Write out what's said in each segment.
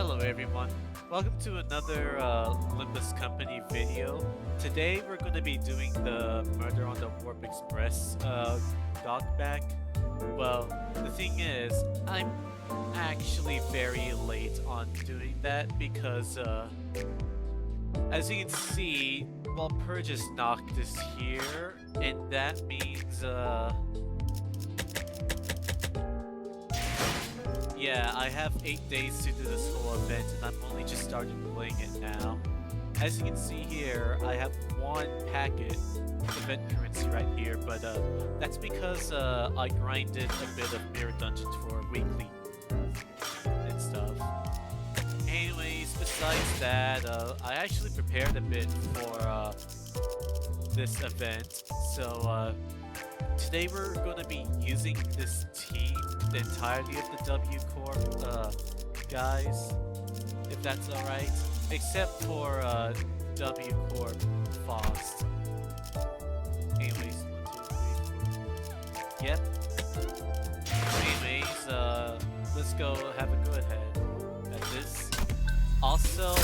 Hello everyone, welcome to another Limbus Company video. Today we're going to be doing the Murder on the Warp Express doc back. Well, the thing is, I'm actually very late on doing that because as you can see, well, Purge's knocked is here, and that means yeah, I have 8 days to do this whole event, and I'm only just started playing it now. As you can see here, I have one packet event currency right here, but that's because I grinded a bit of Mirror Dungeons for weekly and stuff. Anyways, besides that, I actually prepared a bit for this event, so today we're going to be using this team, the entirety of the W Corp guys, if that's alright, except for W Corp Faust. Anyways, 1, 2, 3, 4. Yep. Anyways, let's go have a go ahead at this. Also,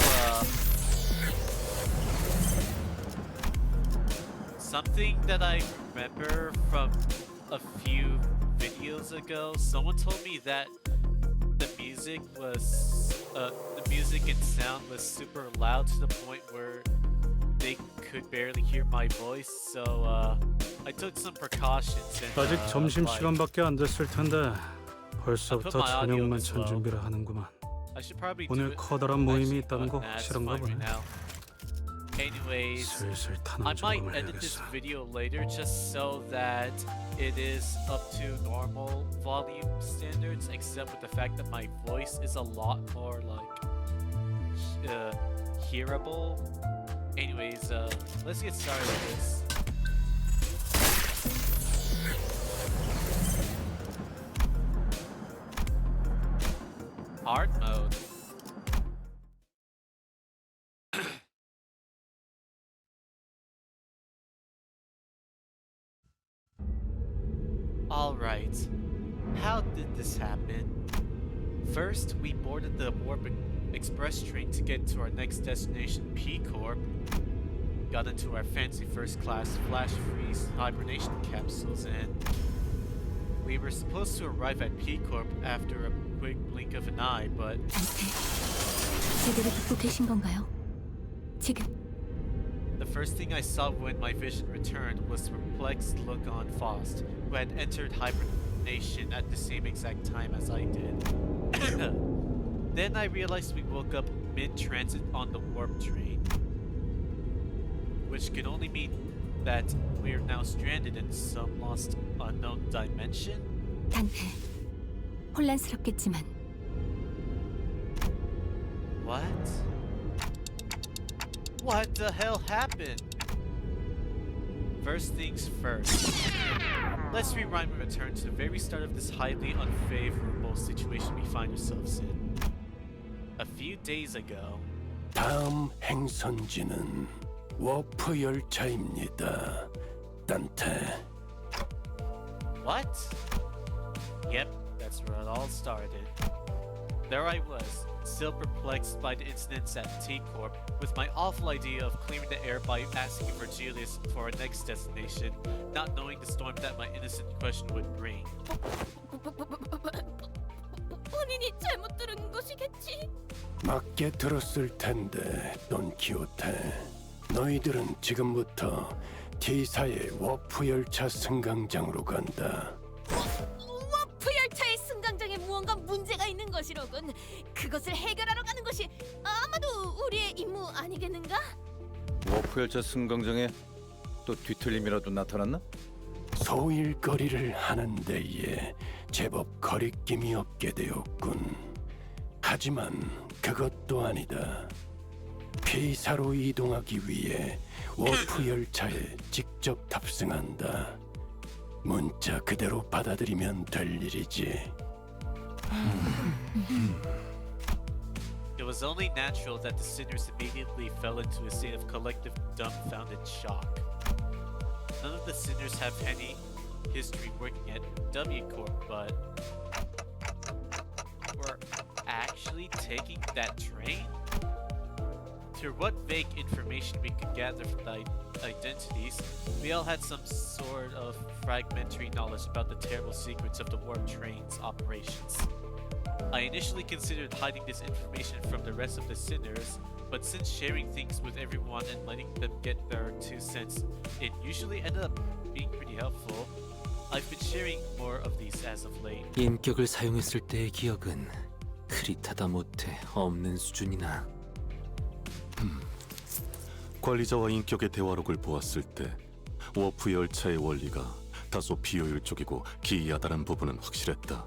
something that I remember from a few videos ago, someone told me that the music and sound was super loud to the point where they could barely hear my voice, so I took some precautions and 아직 점심 like, 시간밖에 안 됐을 텐데 벌써부터 my audio 저녁만 as 전 well. 준비를 하는구만. I should probably do 오늘 it. 커다란 모임이 Actually, 있다는 거 nah, it's 확실한가 fine 보네. right now. Anyways, 슬슬 I 탄원 might 점검을 edit this 해야겠어. video later just so that it is up to normal volume standards, except with the fact that my voice is a lot more like hearable. Anyways, let's get started with this. Art mode. Alright, how did this happen? First, we boarded the Warp Express train to get to our next destination, P Corp. Got into our fancy first class flash freeze hibernation capsules, and we were supposed to arrive at P Corp after a quick blink of an eye, but 제대로 듣고 계신 건가요? 지금 the first thing I saw when my vision returned was the perplexed look on Faust, who had entered hibernation at the same exact time as I did. Then I realized we woke up mid-transit on the warp train, which could only mean that we are now stranded in some lost unknown dimension. 단테 혼란스럽겠지만 What? What the hell happened? First things first. Let's rewind and return to the very start of this highly unfavorable situation we find ourselves in. A few days ago, 다음 행선지는 워프 열차입니다. 단테. what? Yep, that's where it all started. There I was, still perplexed by the incidents at T-Corp, with my awful idea of clearing the air by asking Virgilius for our next destination, not knowing the storm that my innocent question would bring. 본인이 잘못 들은 것이겠지? 맞게 들었을 텐데, 돈키호테. 너희들은 지금부터 T사의 워프 열차 승강장으로 간다. 워프 열차의 승강장에 무언가 문제가 있는 것이로군. 그것을 해결하러 가는 것이 아마도 우리의 임무 아니겠는가? 워프 열차 승강장에 또 뒤틀림이라도 나타났나? 소일거리를 하는 데에 제법 거리낌이 없게 되었군. 하지만 그것도 아니다. P사로 이동하기 위해 워프 열차에 직접 탑승한다. 문자 그대로 받아들이면 될 일이지. It was only natural that the sinners immediately fell into a state of collective dumbfounded shock. None of the sinners have any history working at W Corp, but we're actually really taking that train? Through what vague information we could gather from the identities, we all had some sort of fragmentary knowledge about the terrible secrets of the warp train's operations. I initially considered hiding this information from the rest of the sinners, but since sharing things with everyone and letting them get their 2 cents, it usually ended up being pretty helpful. I've been sharing more of these as of late. 인격을 사용했을 때의 기억은 흐릿하다 못해 없는 수준이나. 관리자와 인격의 대화록을 보았을 때 워프 열차의 원리가 다소 비효율적이고 기이하다는 부분은 확실했다.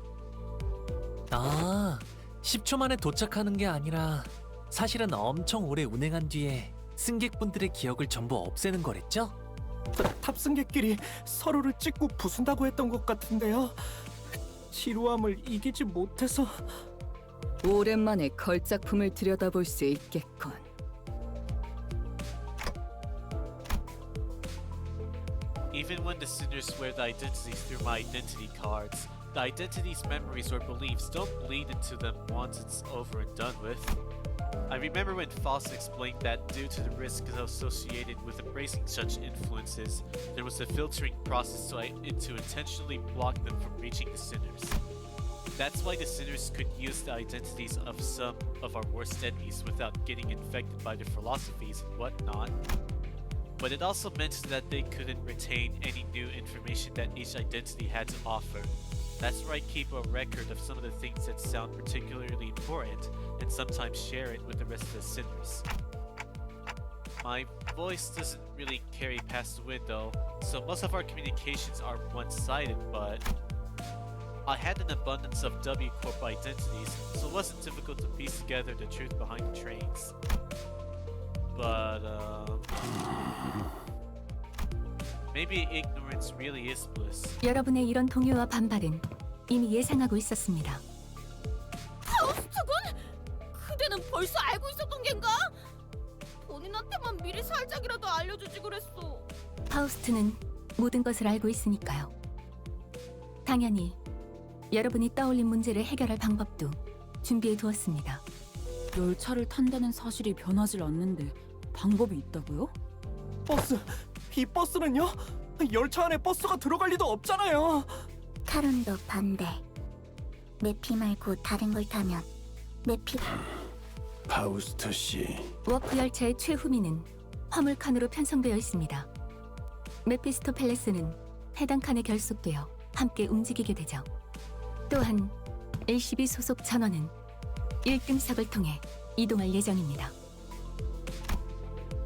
아, 10초 만에 도착하는 게 아니라 사실은 엄청 오래 운행한 뒤에 승객분들의 기억을 전부 없애는 거랬죠? 탑승객끼리 서로를 찍고 부순다고 했던 것 같은데요. 지루함을 이기지 못해서. 오랜만에 걸작품을 들여다볼 수 있겠군. Even when the sinners swear the identities through my identity cards, the identities' memories or beliefs don't bleed into them once it's over and done with. I remember when Faust explained that due to the risks associated with embracing such influences, there was a filtering process to intentionally block them from reaching the sinners. That's why the sinners could use the identities of some of our worst enemies without getting infected by their philosophies and whatnot. But it also meant that they couldn't retain any new information that each identity had to offer. That's where I keep a record of some of the things that sound particularly important and sometimes share it with the rest of the sinners. My voice doesn't really carry past the window, so most of our communications are one-sided, but I had an abundance of W Corp identities, so it wasn't difficult to piece together the truth behind the trains. But, maybe ignorance really is bliss. 여러분의 이런 동요와 반발은 이미 예상하고 있었습니다. 파우스트군? 그대는 벌써 알고 있었던 겐가? 본인한테만 미리 살짝이라도 알려주지 그랬어. 파우스트는 모든 것을 알고 있으니까요. 당연히 여러분이 떠올린 문제를 해결할 방법도 준비해 두었습니다. 열차를 탄다는 사실이 변하질 않는데 방법이 있다고요? 버스, 이 버스는요? 열차 안에 버스가 들어갈 리도 없잖아요. 타론도 반대. 메피 말고 다른 걸 타면 메피가. 파우스트 씨, 워프 열차의 최후미는 화물 칸으로 편성되어 있습니다. 메피스토 팰레스는 해당 칸에 결속되어 함께 움직이게 되죠. 또한 LCB 소속 전원은 1등석을 통해 이동할 예정입니다.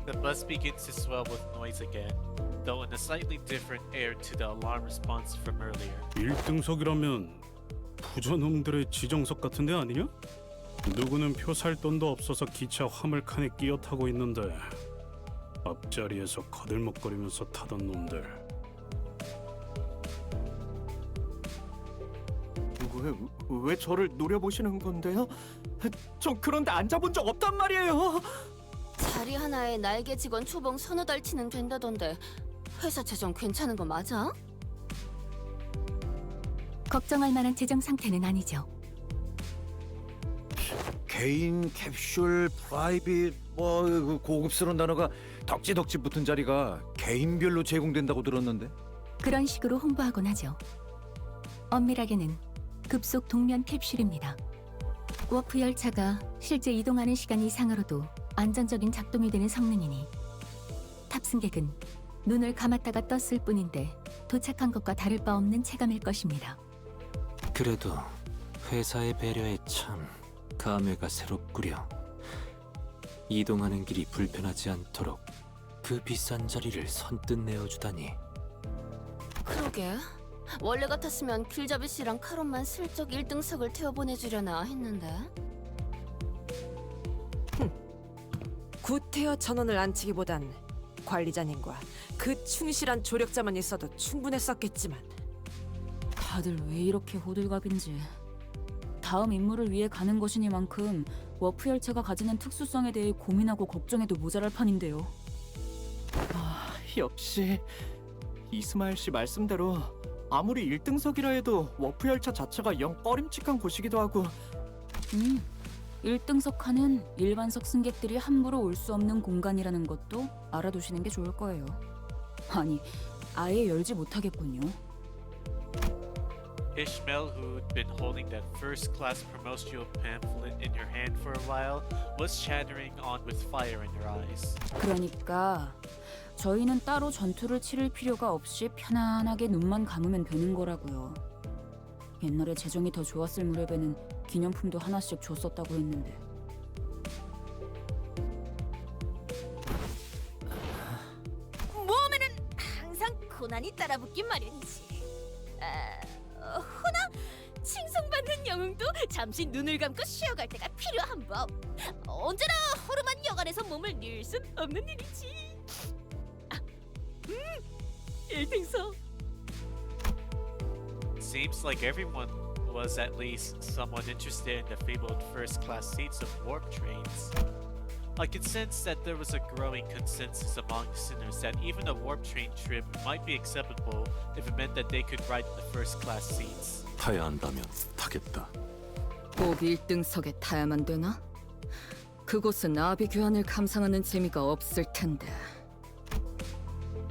The bus begins to swell with noise again, though in a slightly different air to the alarm response from earlier. 1등석이라면 부저놈들의 지정석 같은 데 아니냐? 누구는 표 살 돈도 없어서 기차 화물칸에 끼어 타고 있는데 앞자리에서 거들먹거리면서 타던 놈들. 왜 저를 노려보시는 건데요? 전 그런데 앉아본 적 없단 말이에요. 자리 하나에 날개 직원 초봉 서너 달 치는 된다던데 회사 재정 괜찮은 거 맞아? 걱정할 만한 재정 상태는 아니죠. 개인, 캡슐, 프라이빗, 그 고급스러운 단어가 덕지덕지 붙은 자리가 개인별로 제공된다고 들었는데. 그런 식으로 홍보하곤 하죠. 엄밀하게는 급속 동면 캡슐입니다. 워프 열차가 실제 이동하는 시간 이상으로도 안전적인 작동이 되는 성능이니 탑승객은 눈을 감았다가 떴을 뿐인데 도착한 것과 다를 바 없는 체감일 것입니다. 그래도 회사의 배려에 참 감회가 새롭구려. 이동하는 길이 불편하지 않도록 그 비싼 자리를 선뜻 내어주다니. 그러게 원래 같았으면 길잡이 씨랑 카론만 슬쩍 1등석을 태워보내주려나 했는데. 구태여 전원을 안치기보단 관리자님과 그 충실한 조력자만 있어도 충분했었겠지만. 다들 왜 이렇게 호들갑인지. 다음 임무를 위해 가는 것이니만큼 워프 열차가 가지는 특수성에 대해 고민하고 걱정해도 모자랄 판인데요. 역시 이스마일 씨 말씀대로 아무리 1등석이라 해도 워프 열차 자체가 영 꺼림칙한 곳이기도 하고. 1등석 칸은 일반석 승객들이 함부로 올 수 없는 공간이라는 것도 알아두시는 게 좋을 거예요. 아니, 아예 열지 못하겠군요. Ishmael, who'd been holding that first-class promotional pamphlet in her hand for a while, was chattering on with fire in her eyes. 그러니까 저희는 따로 전투를 치를 필요가 없이 편안하게 눈만 감으면 되는 거라고요. 옛날에 재정이 더 좋았을 무렵에는 기념품도 하나씩 줬었다고 했는데. 모험에는 항상 고난이 따라붙긴 마련이지. 허나 칭송받는 영웅도 잠시 눈을 감고 쉬어갈 때가 필요한 법. 언제나 허름한 여간에서 몸을 늘 순 없는 일이지. 1등석. Seems like everyone was at least somewhat interested in the fabled first-class seats of warp trains. I could sense that there was a growing consensus among sinners that even a warp train trip might be acceptable if it meant that they could ride in the first-class seats. 타야 한다면 타겠다. 꼭 1등석에 타야만 되나? 그곳은 아비 교환을 감상하는 재미가 없을 텐데.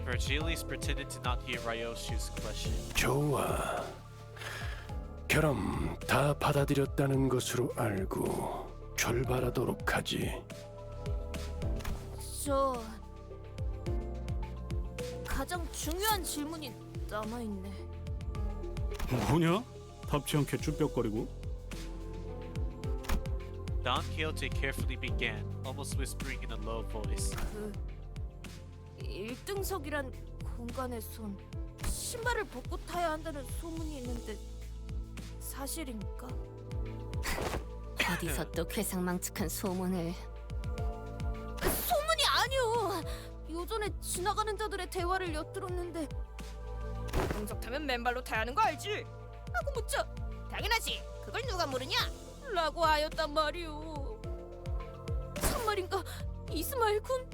Virgilius pretended to not hear Ryoshu's question. 좋아. 그럼 다 받아들였다는 것으로 알고 출발하도록 하지. 저 가장 중요한 질문이 남아있네. 뭐냐? 답지 않게 쭈뼛거리고. Don Quixote carefully began, almost whispering in a low voice. 1등석이란 공간에선 신발을 벗고 타야 한다는 소문이 있는데 사실입니까? 어디서 또 괴상망측한 소문을. 소문이 아니오. 요전에 지나가는 자들의 대화를 엿들었는데 1등석 타면 맨발로 타야 하는 거 알지? 하고 묻자 당연하지. 그걸 누가 모르냐? 라고 하였단 말이오. 참말인가 이스마일 군?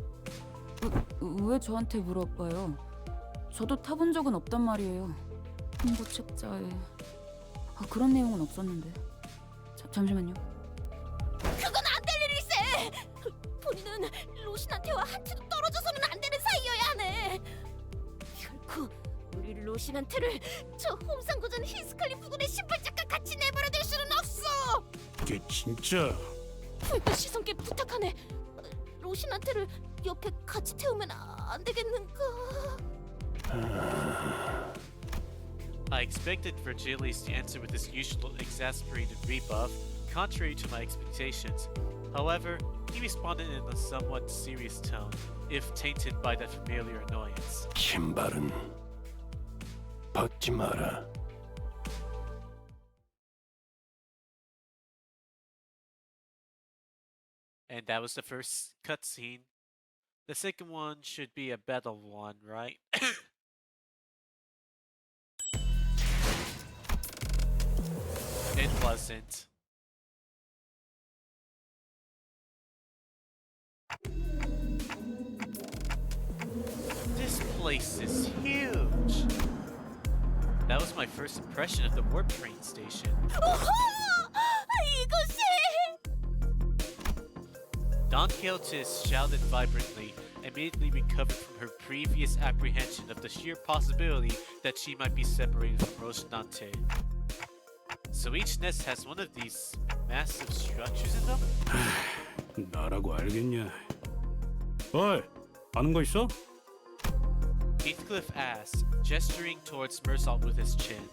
왜 저한테 물어봐요? 저도 타본 적은 없단 말이에요. 홍보 책자에 그런 내용은 없었는데. 잠시만요. 그건 안 될 일일세. 본인은 로신한테와 한 치도 떨어져서는 안 되는 사이여야 하네. 결코 우리 로신한테를 저 홈상고전 히스칼리 부군의 신발짝과 같이 내버려둘 수는 없어. 이게 진짜. 불도 시선께 부탁하네. 로신한테를 옆에 같이 태우면 안 되겠는가? I expected Virgilius to answer with his usual exasperated rebuff, contrary to my expectations. However, he responded in a somewhat serious tone, if tainted by that familiar annoyance. 신발은 벗지 마라. And that was the first cutscene. The second one should be a battle one, right? It wasn't. This place is huge. That was my first impression of the warp train station. 이것이 Don Quixote shouted vibrantly, immediately recovered from her previous apprehension of the sheer possibility that she might be separated from Rocinante. So each nest has one of these massive structures in them? 나라고 알겠냐? 어이, 아는 거 있어? Heathcliff asked, gesturing towards Mersalt with his chin.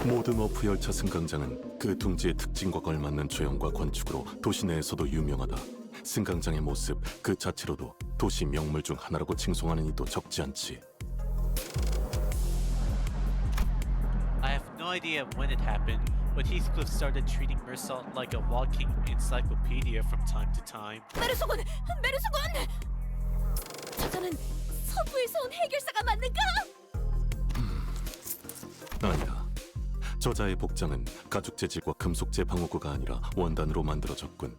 모든 워프 열차 승강장은 그 둥지의 특징과 걸맞는 조형과 건축으로 도시 내에서도 유명하다. 승강장의 모습 그 자체로도 도시 명물 중 하나라고 칭송하는 이도 적지 않지. I have no idea when it happened, but Heathcliff started treating Mersalt like a walking encyclopedia from time to time. 메르소군! 메르소군! 저자는 서부에서 온 해결사가 맞는가? 아니다. 저자의 복장은 가죽 재질과 금속재 방어구가 아니라 원단으로 만들어졌군.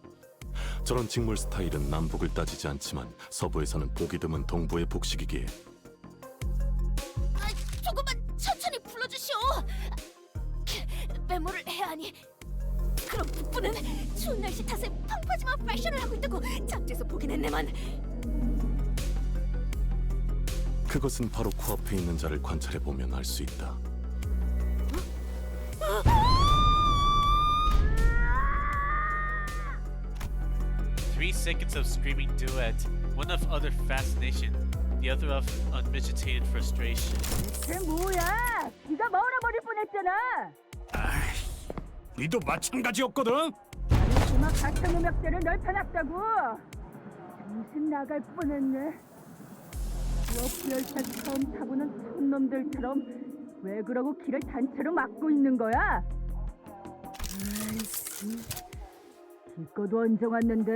저런 직물 스타일은 남북을 따지지 않지만 서부에서는 보기 드문 동부의 복식이기에. 조금만 천천히 불러주시오. 메모를 해야 하니. 그럼 북부는 추운 날씨 탓에 펑퍼짐한 패션을 하고 있다고 잡지에서 보긴 했네만. 그것은 바로 코앞에 있는 자를 관찰해 보면 알 수 있다. 3 seconds of screaming duet, one of utter fascination, the other of unmitigated frustration. 쟤 뭐야? 네가 멀어버릴 뻔했잖아. 니도 마찬가지였거든. 아니 주막 가창 음역대를 넓혀놨다고. 정신 나갈 뻔했네. 워프 열차 처음 타보는 촌놈들처럼 왜 그러고 길을 단체로 막고 있는 거야? 아이씨, 기껏 원정 왔는데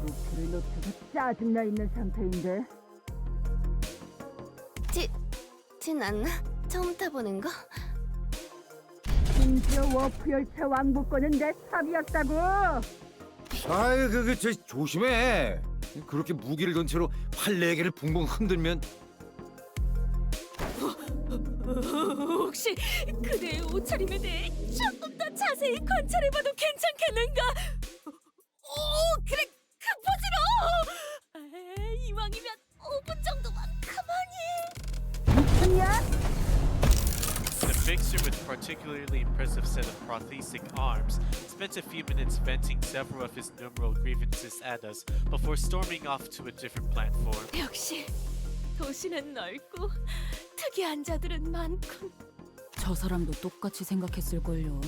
목표를 놓쳐서 짜증나 있는 상태인데. 진 않나? 처음 타보는 거? 심지어 워프 열차 왕복권은 내 탑이었다고. 아이 저 조심해. 그렇게 무기를 든 채로 팔 4개를 붕붕 흔들면 혹시 그대의 옷차림에 대해 조금 더 자세히 관찰해봐도 괜찮겠는가? 오, 그래, 그 포즈로! 이왕이면 5분 정도만 가만히. 미쳤냐? The fixer with particularly impressive set of prosthetic arms spent a few minutes venting several of his numerous grievances at us before storming off to a different platform. 역시 도시는 넓고 특이한 자들은 많군. 저 사람도 똑같이 생각했을걸요.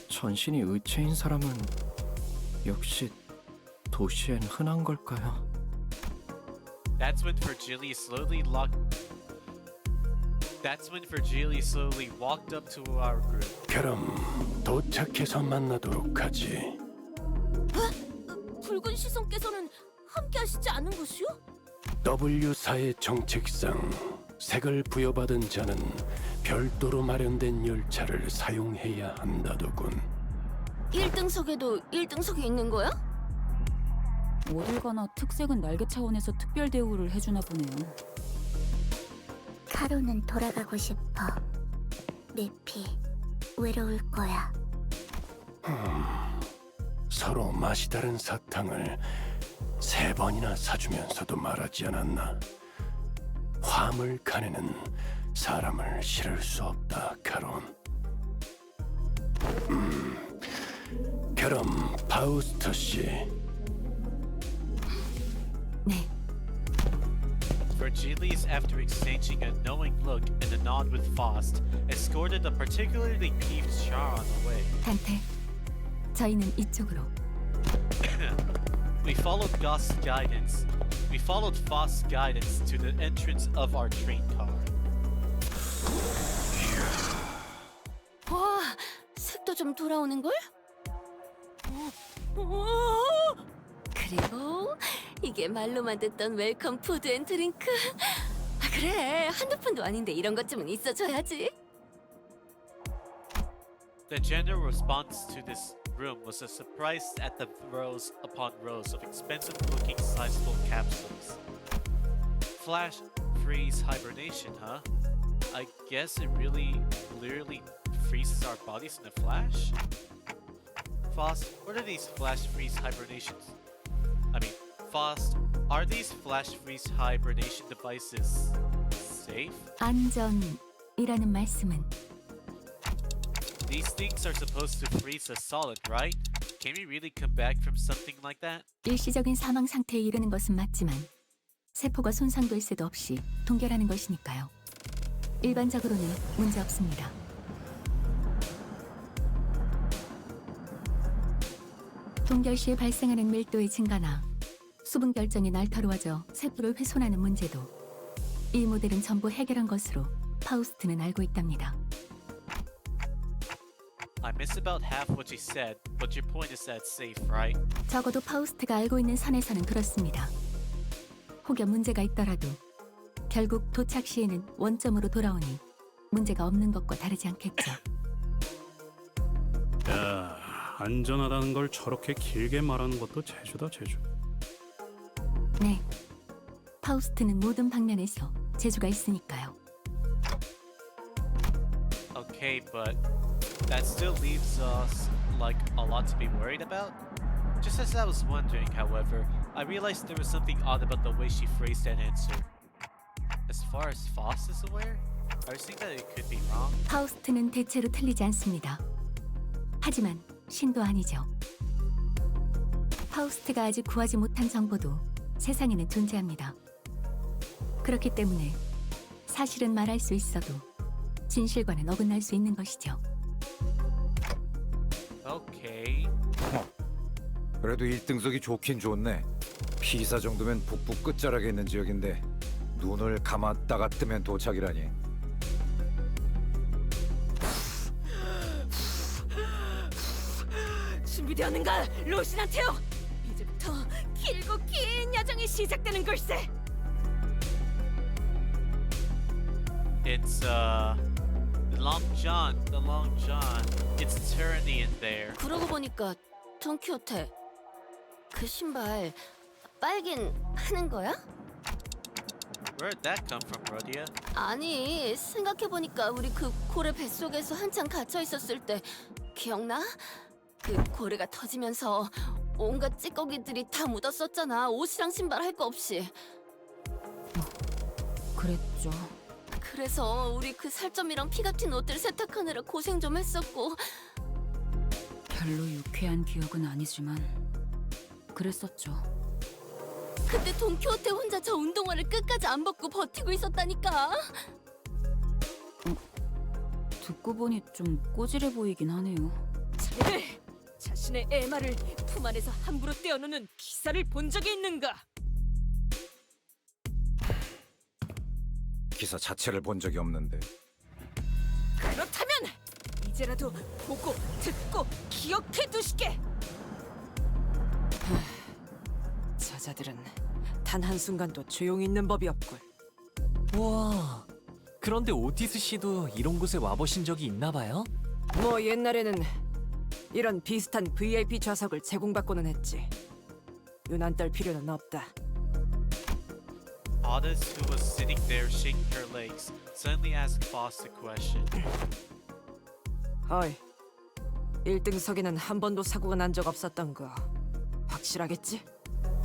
전신이 의체인 사람은 역시 도시엔 흔한 걸까요? That's when Virgili slowly walked up to our group. 그럼 도착해서 만나도록 하지. 붉은 시선께서는 함께 하시지 않은 것이요? W사의 정책상 색을 부여받은 자는 별도로 마련된 열차를 사용해야 한다더군. 1등석에도 1등석이 있는 거야? 어딜 가나 특색은 날개 차원에서 특별 대우를 해주나 보네요. 카로는 돌아가고 싶어. 네피, 외로울 거야. 서로 맛이 다른 사탕을 3번이나 사주면서도 말하지 않았나. 화물칸에는 사람을 실을 수 없다, 카론. 그럼 파우스터 씨. 네. Virgilis, after exchanging a knowing look and a nod with Faust, escorted a particularly peeved Char on the way. 단테, 저희는 이쪽으로. We followed Faust's guidance to the entrance of our train car. 와, 색도 좀 돌아오는 걸? 그리고 이게 말로만 듣던 웰컴 푸드 앤 드링크. 아, 그래, 한두 푼도 아닌데 이런 것쯤은 있어줘야지. The general response to this room was a surprise at the rows upon rows of expensive-looking sizable capsules. Flash freeze hibernation, huh? I guess it really clearly freezes our bodies in a flash? Faust, what are these flash freeze hibernations? Faust, are these flash freeze hibernation devices safe? 안전이라는 말씀은 These things are supposed to freeze us solid, right? Can we really come back from something like that? 일시적인 사망 상태에 이르는 것은 맞지만 세포가 손상될 새도 없이 동결하는 것이니까요. 일반적으로는 문제 없습니다. 동결 시에 발생하는 밀도의 증가나 수분 결정이 날카로워져 세포를 훼손하는 문제도 이 모델은 전부 해결한 것으로 파우스트는 알고 있답니다. I missed about half what you said, but your point is that it's safe, right? 적어도 파우스트가 알고 있는 선에서는 그렇습니다. 혹여 문제가 있더라도 결국 도착 시에는 원점으로 돌아오니 문제가 없는 것과 다르지 않겠죠. 야, 안전하다는 걸 저렇게 길게 말하는 것도 재주다, 재주. 네, 파우스트는 모든 방면에서 재주가 있으니까요. Okay, but That still leaves us like a lot to be worried about. Just as I was wondering, however, I realized there was something odd about the way she phrased that answer. As far as Foss is aware, are you saying that it could be wrong? 파우스트는 대체로 틀리지 않습니다. 하지만 신도 아니죠. 파우스트가 아직 구하지 못한 정보도 세상에는 존재합니다. 그렇기 때문에 사실은 말할 수 있어도 진실과는 어긋날 수 있는 것이죠. Okay. 그래도 1등석이 좋긴 좋네. 피사 정도면 북부 끝자락에 있는 지역인데 눈을 감았다가 뜨면 도착이라니. 준비되었는가, 로시나테오? 이제부터 길고 긴 야정이 시작되는 걸세. It's the Long John. It's tyranny in there. 그러고 보니까 돈키호테 그 신발 빨긴 하는 거야? Where'd that come from, Rhodia? 아니, 생각해보니까 우리 그 고래 뱃속에서 한창 갇혀 있었을 때 기억나? 그 고래가 터지면서 온갖 찌꺼기들이 다 묻었었잖아. 옷이랑 신발 할 거 없이. 그랬죠. 그래서 우리 그 살점이랑 피 같은 옷들 세탁하느라 고생 좀 했었고. 별로 유쾌한 기억은 아니지만 그랬었죠. 그때 돈키호테 혼자 저 운동화를 끝까지 안 벗고 버티고 있었다니까. 듣고 보니 좀 꼬질해 보이긴 하네요. 자네들 자신의 애마를 품 안에서 함부로 떼어놓는 기사를 본 적이 있는가? 기사 자체를 본 적이 없는데. 그렇다면 이제라도 보고 듣고 기억해 두시게. 저자들은 단 한순간도 조용히 있는 법이 없군. 우와. 그런데 오티스 씨도 이런 곳에 와보신 적이 있나 봐요? 뭐 옛날에는 이런 비슷한 VIP 좌석을 제공받고는 했지. 유난 떨 필요는 없다. Otis, who was sitting there shaking her legs, suddenly asked Foss a question. 어이, 1등석에는 한 번도 사고가 난 적 없었던 거 확실하겠지?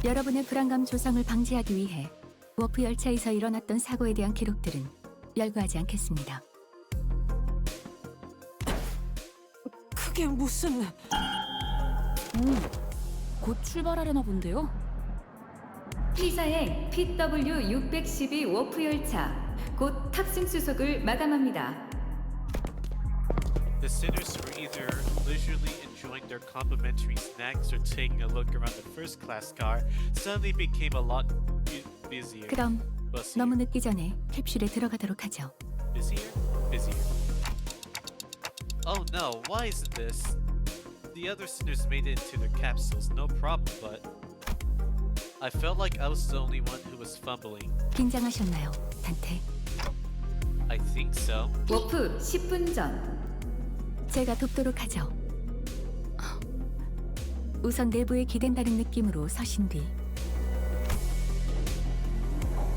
여러분의 불안감 조성을 방지하기 위해 워프 열차에서 일어났던 사고에 대한 기록들은 열거하지 않겠습니다. 그게 무슨... 곧 출발하려나 본데요? P사의 PW612 워프 열차 곧 탑승 수속을 마감합니다. The sinners were either leisurely enjoying their complimentary snacks or taking a look around the first class car suddenly became a lot busier. 그럼 Busier. 너무 늦기 전에 캡슐에 들어가도록 하죠. Busier? Busier. Oh no, why isn't this? The other sinners made it into their capsules, no problem, but I felt like I was the only one who was fumbling. 긴장하셨나요, 단테? I think so. 워프 10분 전. 제가 돕도록 하죠. 우선 내부에 기댄다는 느낌으로 서신 뒤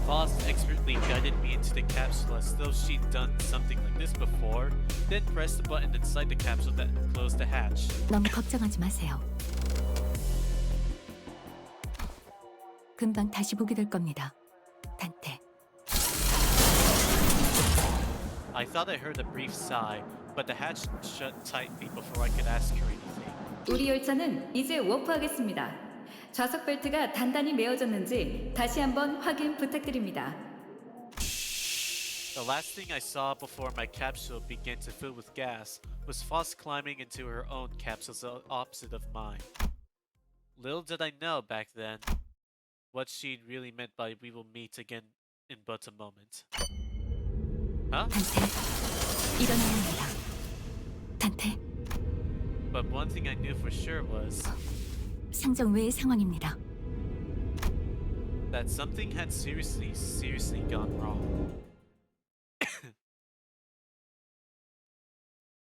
Foss expertly guided me into the capsule as though she'd done something like this before, then pressed the button inside the capsule that closed the hatch. 너무 걱정하지 마세요. 금방 다시 보게 될 겁니다, 단테. I thought I heard a brief sigh, but the hatch shut tightly before I could ask her anything. 우리 열차는 이제 워프하겠습니다. 좌석 벨트가 단단히 메어졌는지 다시 한번 확인 부탁드립니다. The last thing I saw before my capsule began to fill with gas was Foss climbing into her own capsule opposite of mine. Little did I know back then what she'd really meant by "we will meet again in but a moment." Huh? 단테, 일어나야 합니다. 단테, But one thing I knew for sure was 상정 외의 상황입니다. that something had seriously gone wrong.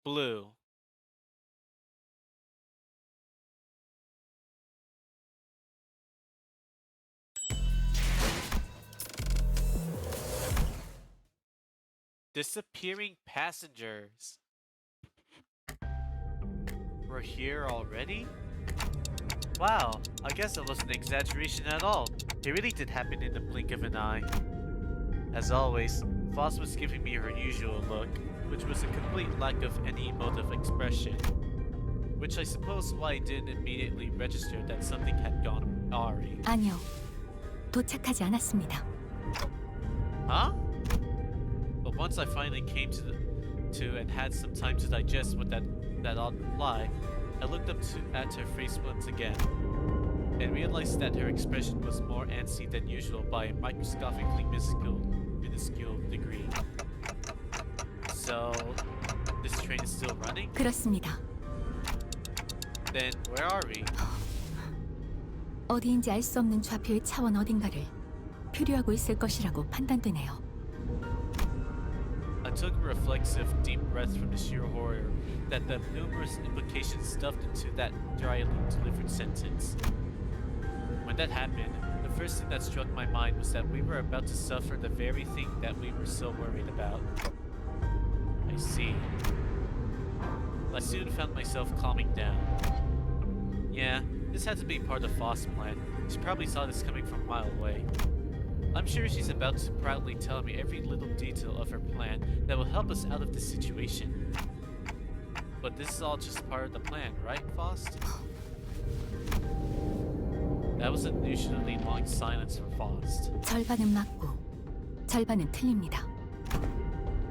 Blue. Disappearing passengers. we're here already? Wow, I guess it wasn't an exaggeration at all. It really did happen in the blink of an eye. As always, Foss was giving me her usual look, which was a complete lack of any emotive expression. Which I suppose why I didn't immediately register that something had gone awry. 아니요. 도착하지 않았습니다. Huh? But once I finally came to and had some time to digest what that odd reply, I looked up at her face once again and realized that her expression was more antsy than usual by a microscopically minuscule degree. So, this train is still running? 그렇습니다. Then where are we? 어디인지 알 수 없는 좌표의 차원 어딘가를 표류하고 있을 것이라고 판단되네요. I took a reflexive deep breath from the sheer horror that the numerous implications stuffed into that dryly delivered sentence. When that happened, the first thing that struck my mind was that we were about to suffer the very thing that we were so worried about. I see. I soon found myself calming down. Yeah, this had to be part of Foss' plan. She probably saw this coming from a mile away. I'm sure she's about to proudly tell me every little detail of her plan that will help us out of this situation. But this is all just part of the plan, right, Faust? That was an unusually long silence for Faust. 절반은 맞고 절반은 틀립니다.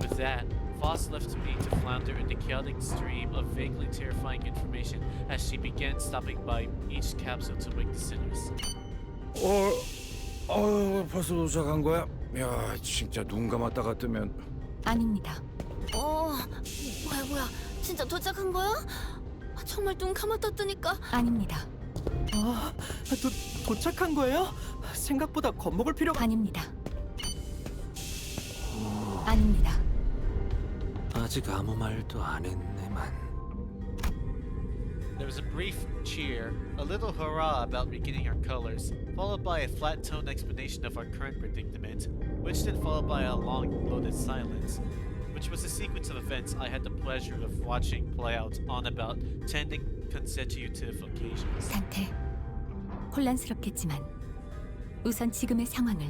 With that, Faust left me to flounder in the chaotic stream of vaguely terrifying information as she began stopping by each capsule to wake the sinners. 벌써 도착한 거야? 야, 진짜 눈 감았다가 뜨면. 아닙니다. 뭐야? 진짜 도착한 거야? 정말 눈 감았다 뜨니까. 아닙니다. 도착한 거예요? 생각보다 겁먹을 필요가. 아닙니다. 아닙니다. 아직 아무 말도 안 했네만. There was a brief cheer, a little hurrah about regaining our colors, followed by a flat-toned explanation of our current predicament, which then followed by a long, loaded silence, which was a sequence of events I had the pleasure of watching play out on about 10 consecutive occasions. 단테, 혼란스럽겠지만 우선 지금의 상황을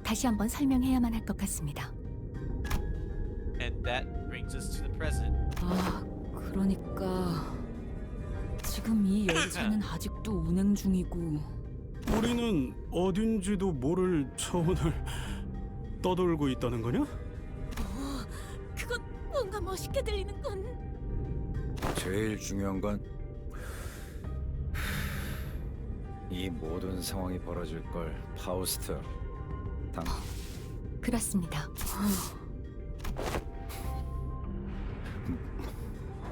다시 한번 설명해야만 할 것 같습니다. And that brings us to the present. 그러니까 지금 이 열차는 아직도 운행 중이고 우리는 어딘지도 모를 차원을 떠돌고 있다는 거냐? 그건 뭔가 멋있게 들리는 건. 제일 중요한 건 이 모든 상황이 벌어질 걸 파우스트 그렇습니다.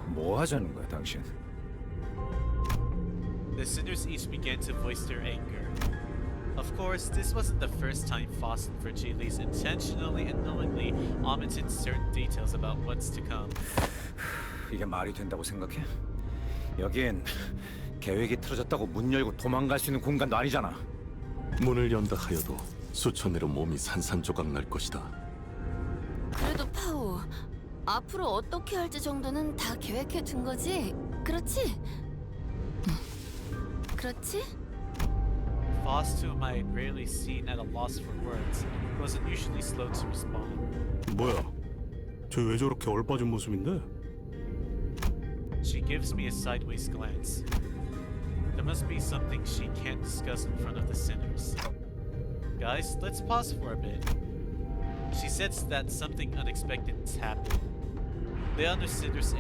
뭐 하자는 거야, 당신? The sinners each began to voice their anger. Of course, this wasn't the first time Faust and Vergilius intentionally and knowingly omitted certain details about what's to come. 이게 말이 된다고 생각해? 여긴 계획이 틀어졌다고 문 열고 도망갈 수 있는 공간도 아니잖아. 문을 연다 하여도 수천 내로 몸이 산산조각 날 것이다. 그래도 파오, 앞으로 어떻게 할지 정도는 다 계획해 둔 거지? 그렇지? 그렇지? Faust, whom I had rarely seen at a loss for words, was unusually slow to respond. 뭐야? 쟤 왜 저렇게 얼빠진 모습인데? She gives me a sideways glance. There must be something she can't discuss in front of the sinners. Guys, let's pause for a bit. She says that something unexpected has happened. The other sinner's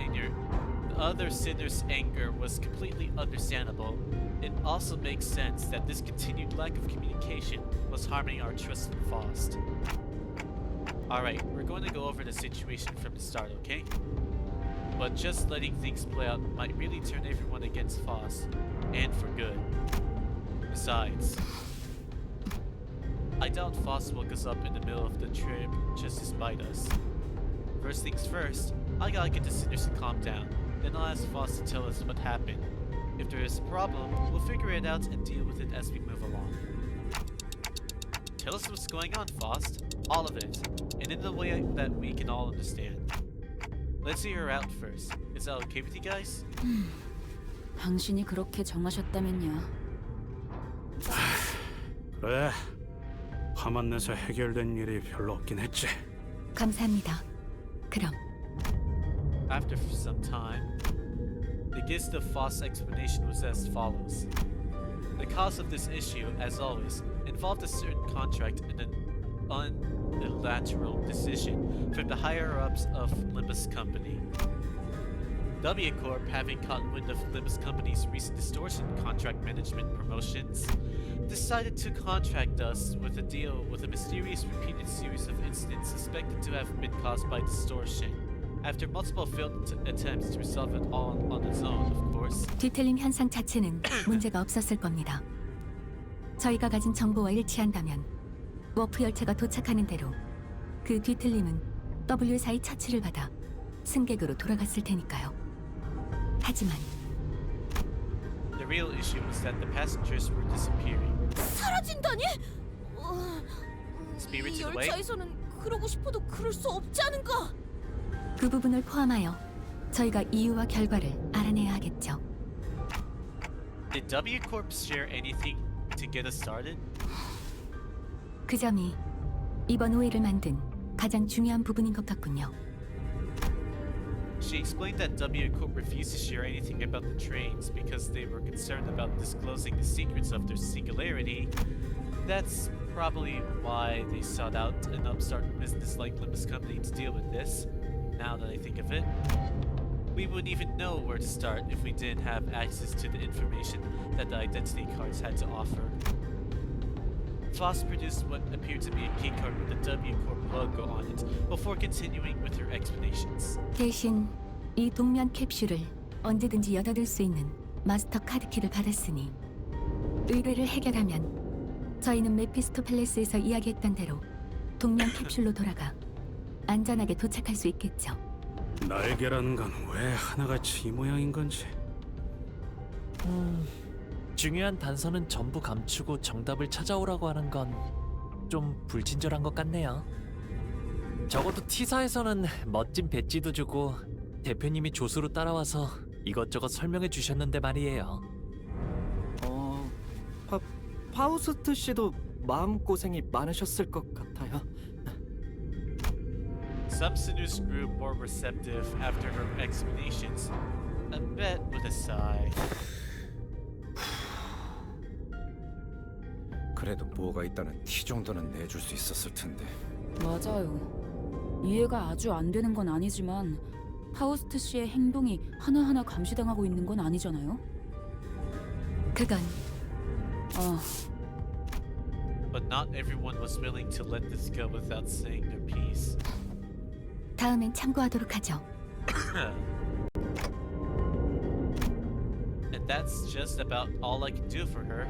anger was completely understandable. It also makes sense that this continued lack of communication was harming our trust in Faust. Alright, we're going to go over the situation from the start, okay? But just letting things play out might really turn everyone against Faust, and for good. Besides, I doubt Faust woke us up in the middle of the trip just to spite us. First things first, I gotta get the sinners to calm down. Then I'll ask Faust to tell us what happened. If there is a problem, we'll figure it out and deal with it as we move along. Tell us what's going on, Faust. All of it. And in the way that we can all understand. Let's hear her out first. Is that okay with you guys? 당신이 그렇게 정하셨다면요. 그래. 화만 내서 해결된 일이 별로 없긴 했지. 감사합니다. 그럼 After some time, the gist of Foss' explanation was as follows. The cause of this issue, as always, involved a certain contract and an unilateral decision from the higher-ups of Limbus Company. W Corp, having caught wind of Limbus Company's recent distortion contract management promotions, decided to contract us with a deal with a mysterious repeated series of incidents suspected to have been caused by distortion. After multiple failed attempts to resolve it all on its own, of course. 뒤틀림 현상 자체는 문제가 없었을 겁니다. 저희가 가진 정보와 일치한다면 워프 열차가 도착하는 대로 그 뒤틀림은 W4의 처치를 받아 승객으로 돌아갔을 테니까요. 하지만 The real issue was that the passengers were disappearing. 사라진다니? Spirits 이 in the way? 열차에서는 그러고 싶어도 그럴 수 없지 않은가? 그 부분을 포함하여 저희가 이유와 결과를 알아내야 하겠죠. Did W Corp share anything to get us started? 그 점이 이번 오해를 만든 가장 중요한 부분인 것 같군요. She explained that W Corp refused to share anything about the trains because they were concerned about disclosing the secrets of their singularity. That's probably why they sought out an upstart business like Limbus Company to deal with this. Now that I think of it, we wouldn't even know where to start if we didn't have access to the information that the identity cards had to offer. Foss produced what appeared to be a keycard with the W Corp logo on it before continuing with her explanations. 대신 이 동면 캡슐을 언제든지 여닫을 수 있는 마스터 카드키를 받았으니 의뢰를 해결하면 저희는 메피스토펠레스에서 이야기했던 대로 동면 캡슐로 돌아가 안전하게 도착할 수 있겠죠. 날개라는 건 왜 하나같이 이 모양인 건지. 중요한 단서는 전부 감추고 정답을 찾아오라고 하는 건 좀 불친절한 것 같네요. 적어도 T사에서는 멋진 배지도 주고 대표님이 조수로 따라와서 이것저것 설명해 주셨는데 말이에요. 파우스트 씨도 마음고생이 많으셨을 것 같아요. Some sinners grew more receptive after her explanations. I bet with a sigh. 그래도 뭐가 있다는 티 정도는 내줄 수 있었을 텐데. 맞아요. 이해가 아주 안 되는 건 아니지만 파우스트 씨의 행동이 하나하나 감시당하고 있는 건 아니잖아요. 그건 But not everyone was willing to let this go without saying their piece. 다음엔 참고하도록 하죠. And that's just about all I can do for her.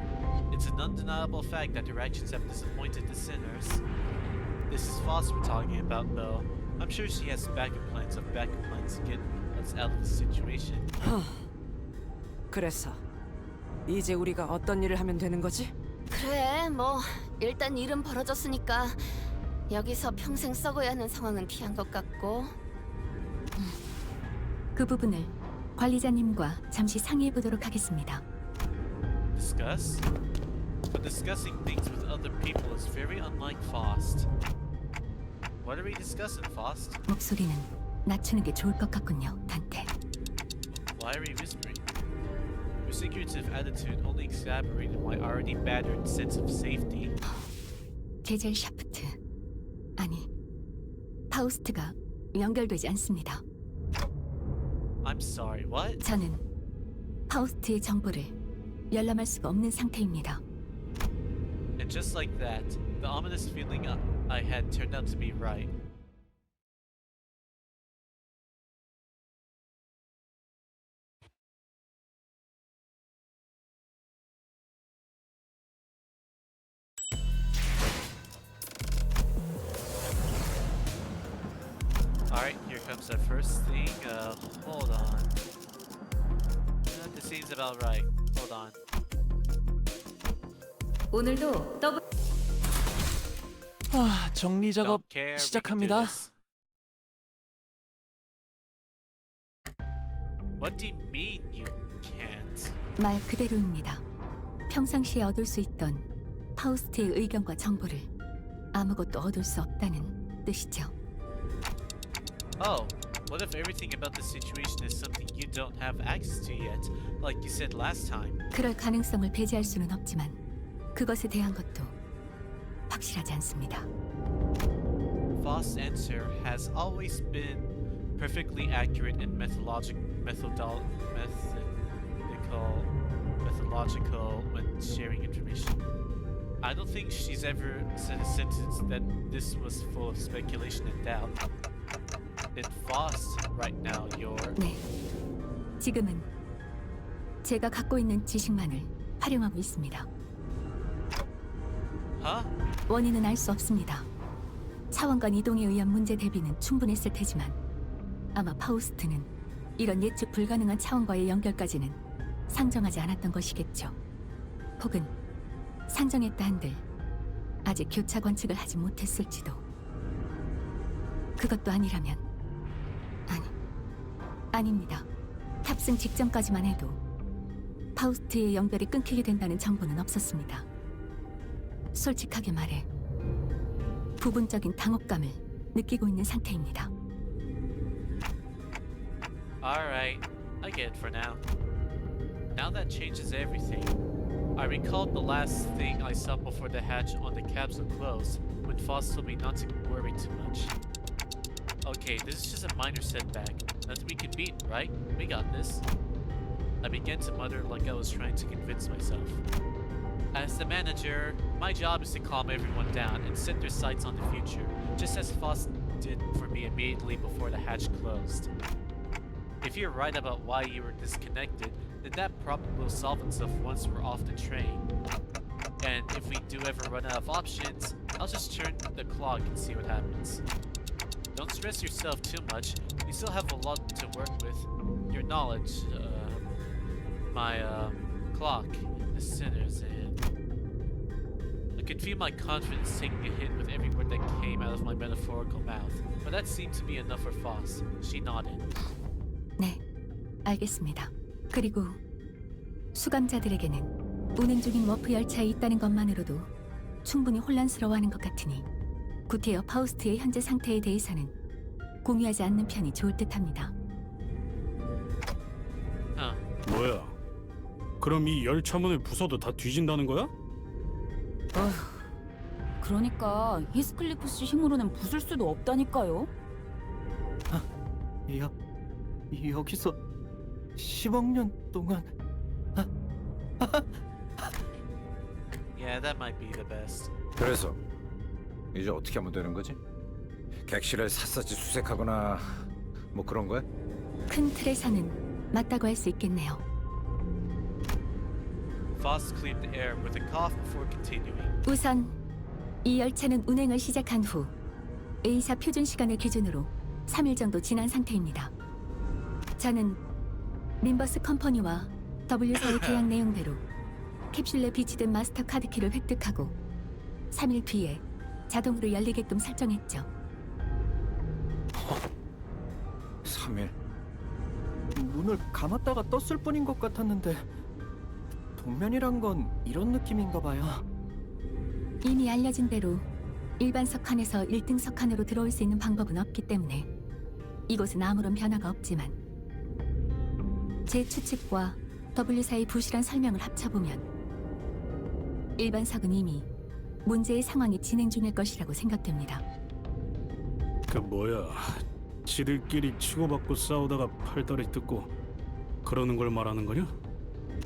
It's an undeniable fact that her actions have disappointed the sinners. This is Foss we're talking about, though. I'm sure she has backup plans to get us out of the situation. 그래서 이제 우리가 어떤 일을 하면 되는 거지? 그래, 뭐 일단 일은 벌어졌으니까 여기서 평생 썩어야 하는 상황은 피한 것 같고. 그 부분을 관리자님과 잠시 상의해 보도록 하겠습니다. Discuss? But discussing things with other people is very unlike Faust. What are we discussing, Faust? 목소리는 낮추는 게 좋을 것 같군요, 단테. Why are we whispering? Your secretive attitude only exacerbated my already battered sense of safety. 제젤 샤프트, 아니, 파우스트가 연결되지 않습니다. I'm sorry, what? 저는 파우스트의 정보를 열람할 수가 없는 상태입니다. And just like that, the ominous feeling I had turned out to be right. Alright, here comes our first thing. Hold on. This seems about right. Hold on. 오늘도 더블 정리 작업 Don't care, we can do 시작합니다. this. What do you mean, you can't. 말 그대로입니다. 평상시에 얻을 수 있던 파우스트의 의견과 정보를 아무것도 얻을 수 없다는 뜻이죠. Oh, what if everything about the situation is something you don't have access to yet, like you said last time? 그럴 가능성을 배제할 수는 없지만 그것에 대한 것도 확실하지 않습니다. Faust's answer has always been perfectly accurate and methodological when sharing information. I don't think she's ever said a sentence that this was full of speculation and doubt. In Faust, right now, you're... 네, 지금은 제가 갖고 있는 지식만을 활용하고 있습니다. Huh? 원인은 알 수 없습니다. 차원간 이동에 의한 문제 대비는 충분했을 테지만 아마 파우스트는 이런 예측 불가능한 차원과의 연결까지는 상정하지 않았던 것이겠죠. 혹은 상정했다 한들 아직 교차 관측을 하지 못했을지도. 그것도 아니라면 아닙니다. 탑승 직전까지만 해도 파우스트의 연결이 끊기게 된다는 정보는 없었습니다. 솔직하게 말해 부분적인 당혹감을 느끼고 있는 상태입니다. Alright, I get it for now. Now that changes everything. I recalled the last thing I saw before the hatch on the capsule closed, when Faust told me not to worry too much. Okay, this is just a minor setback. Nothing we can beat, right? We got this. I began to mutter like I was trying to convince myself. As the manager, my job is to calm everyone down and set their sights on the future, just as Faust did for me immediately before the hatch closed. If you're right about why you were disconnected, then that problem will solve itself once we're off the train. And if we do ever run out of options, I'll just turn the clock and see what happens. Don't stress yourself too much. You still have a lot to work with. Your knowledge, my clock, the sinners, and I could feel my confidence taking a hit with every word that came out of my metaphorical mouth. But that seemed to be enough for Faust. She nodded. 네, 알겠습니다. 그리고 수감자들에게는 운행 중인 워프 열차에 있다는 것만으로도 충분히 혼란스러워하는 것 같으니 구테여 파우스트의 현재 상태에 대해서는 공유하지 않는 편이 좋을 듯합니다. 뭐야? 그럼 이 열차문을 부숴도 다 뒤진다는 거야? 그러니까 히스클리프 씨 힘으로는 부술 수도 없다니까요. 여기서 10억 년 동안 Yeah, that might be the best. 그래서 이제 어떻게 하면 되는 거지? 객실을 샅샅이 수색하거나 뭐 그런 거야? 큰 틀에서는 맞다고 할 수 있겠네요. Faust cleared the air with a cough before continuing. 우선 이 열차는 운행을 시작한 후 A사 표준 시간을 기준으로 3일 정도 지난 상태입니다. 저는 민버스 컴퍼니와 W사의 계약 내용대로 캡슐에 비치된 마스터 카드키를 획득하고 3일 뒤에 자동으로 열리게끔 설정했죠. 3일? 문을 감았다가 떴을 뿐인 것 같았는데 동면이란 건 이런 느낌인가 봐요. 이미 알려진 대로 일반 석칸에서 1등 석칸으로 들어올 수 있는 방법은 없기 때문에 이곳은 아무런 변화가 없지만 제 추측과 W사의 부실한 설명을 합쳐보면 일반석은 이미 문제의 상황이 진행 중일 것이라고 생각됩니다. 그 뭐야? 지들끼리 치고받고 싸우다가 팔다리 뜯고 그러는 걸 말하는 거냐?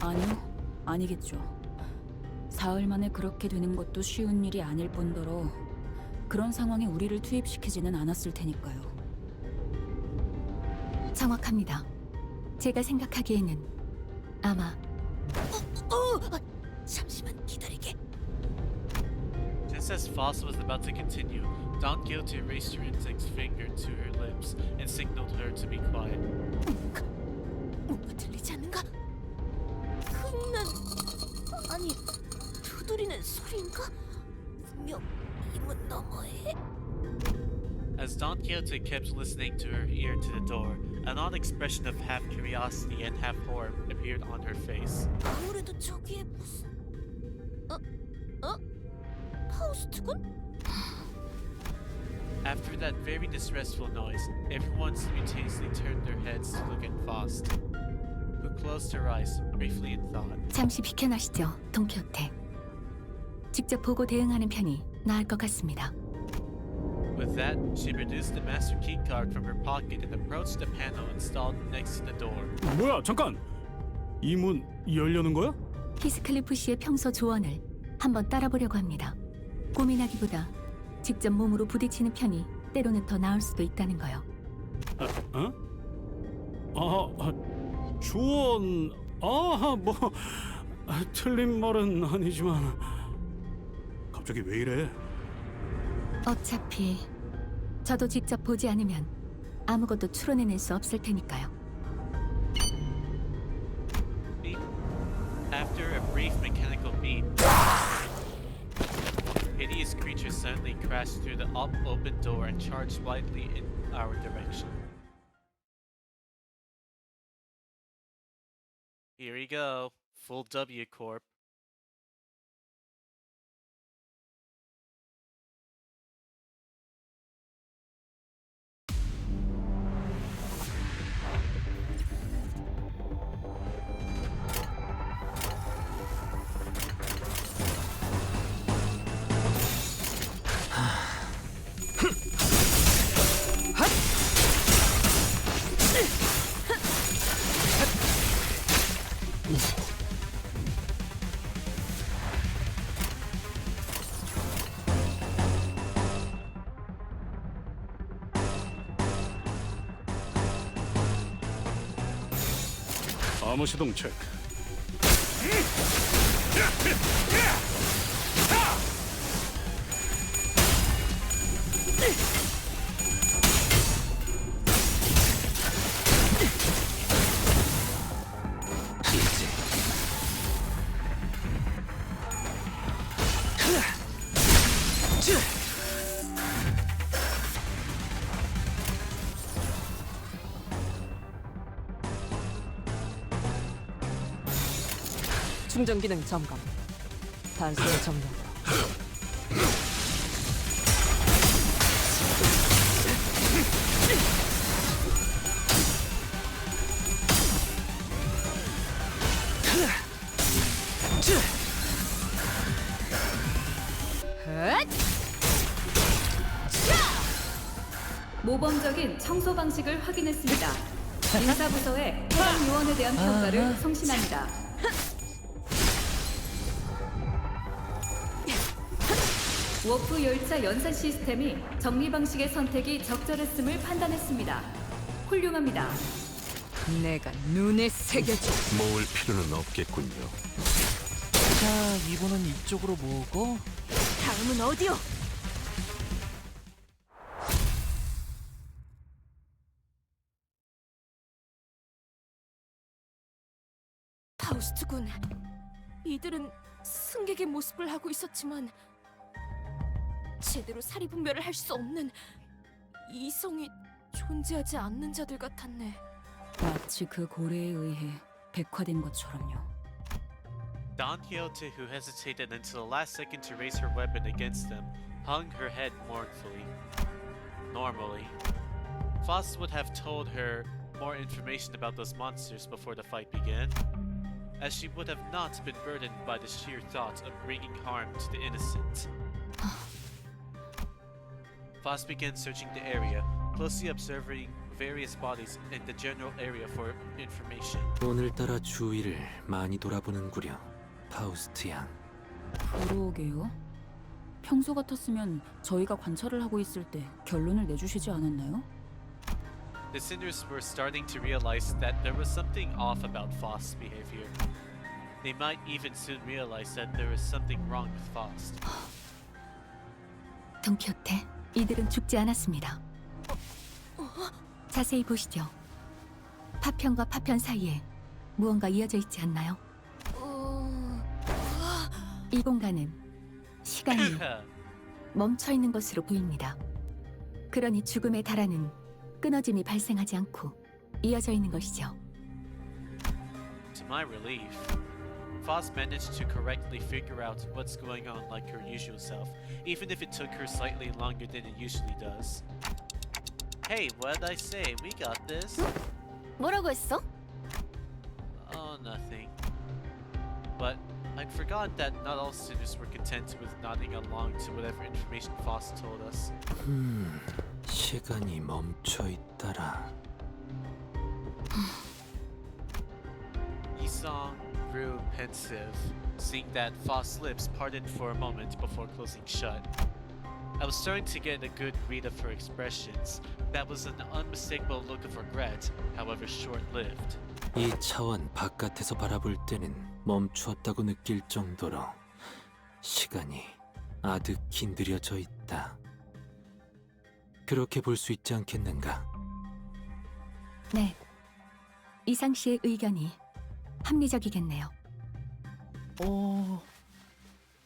아니요, 아니겠죠. 사흘 만에 그렇게 되는 것도 쉬운 일이 아닐 뿐더러 그런 상황에 우리를 투입시키지는 않았을 테니까요. 정확합니다. 제가 생각하기에는 아마 잠시만 기다리게. Just as Faust was about to continue, Don Quixote raised her index finger to her lips and signaled her to be quiet. 뭔가 들리지 않는가? 흔한 아니 두드리는 소리인가? 분명 이 문 너머에. As Don Quixote kept listening to her ear to the door, An odd expression of half curiosity and half horror appeared on her face. 아무래도 저기에 무슨 파우스트군? After that very distressful noise, everyone simultaneously turned their heads to look at Faust, who closed her eyes briefly in thought. 잠시 비켜나시죠, 돈키호테. 직접 보고 대응하는 편이 나을 것 같습니다. With that, she produced the master key card from her pocket and approached the panel installed next to the door. 뭐야, 잠깐. 이 문 열려는 거야? 히스클리프 씨의 평소 조언을 한번 따라보려고 합니다. 고민하기보다 직접 몸으로 부딪히는 편이 때로는 더 나을 수도 있다는 거요. 조언. 틀린 말은 아니지만 갑자기 왜 이래? 어차피 저도 직접 보지 않으면 아무것도 추론해낼 수 없을 테니까요. After a brief mechanical beep, hideous creature suddenly crashed through the open door and charged wildly in our direction. Here we go, full W Corp. 암호 시동 체크. 충전 기능 점검. 단수의 점령. 모범적인 청소 방식을 확인했습니다. 인사부서의 해당 요원에 대한 평가를 송신합니다. 워프 열차 연산 시스템이 정리 방식의 선택이 적절했음을 판단했습니다. 훌륭합니다. 내가 눈에 새겨줘. 모을 필요는 없겠군요. 자, 이번은 이쪽으로 모으고 다음은 어디요? 파우스트군, 이들은 승객의 모습을 하고 있었지만 제대로 사리분별을 할 수 없는 이성이 존재하지 않는 자들 같았네. 마치 그 고래에 의해 백화된 것처럼요. Don Quixote, who hesitated until the last second to raise her weapon against them, hung her head mournfully. Normally, Faust would have told her more information about those monsters before the fight began, as she would have not been burdened by the sheer thought of bringing harm to the innocent. Faust began searching the area, closely observing various bodies in the general area for information. 오늘따라 주위를 많이 돌아보는구려, 파우스트 양. 그러게요. 평소 같았으면 저희가 관찰을 하고 있을 때 결론을 내주시지 않았나요? The Cinders were starting to realize that there was something off about Faust's behavior. They might even soon realize that there was something wrong with Faust. 돈키호테, 이들은 죽지 않았습니다. 자세히 보시죠. 파편과 파편 사이에 무언가 이어져 있지 않나요? 이 공간은 시간이 멈춰 있는 것으로 보입니다. 그러니 죽음에 달하는 끊어짐이 발생하지 않고 이어져 있는 것이죠. To my relief, Foss managed to correctly figure out what's going on like her usual self, even if it took her slightly longer than it usually does. Hey, what'd I say? We got this. 뭐라고 했어? Oh, nothing. But I'd forgotten that not all sinners were content with nodding along to whatever information Foss told us. 시간이 멈춰 있더라. Yisong grew pensive, seeing that Foss' lips parted for a moment before closing shut. I was starting to get a good read of her expressions. That was an unmistakable look of regret, however short-lived. 이 차원 바깥에서 바라볼 때는 멈추었다고 느낄 정도로 시간이 아득히 느려져 있다. 그렇게 볼 수 있지 않겠는가? 네. 이상 씨의 의견이 합리적이겠네요.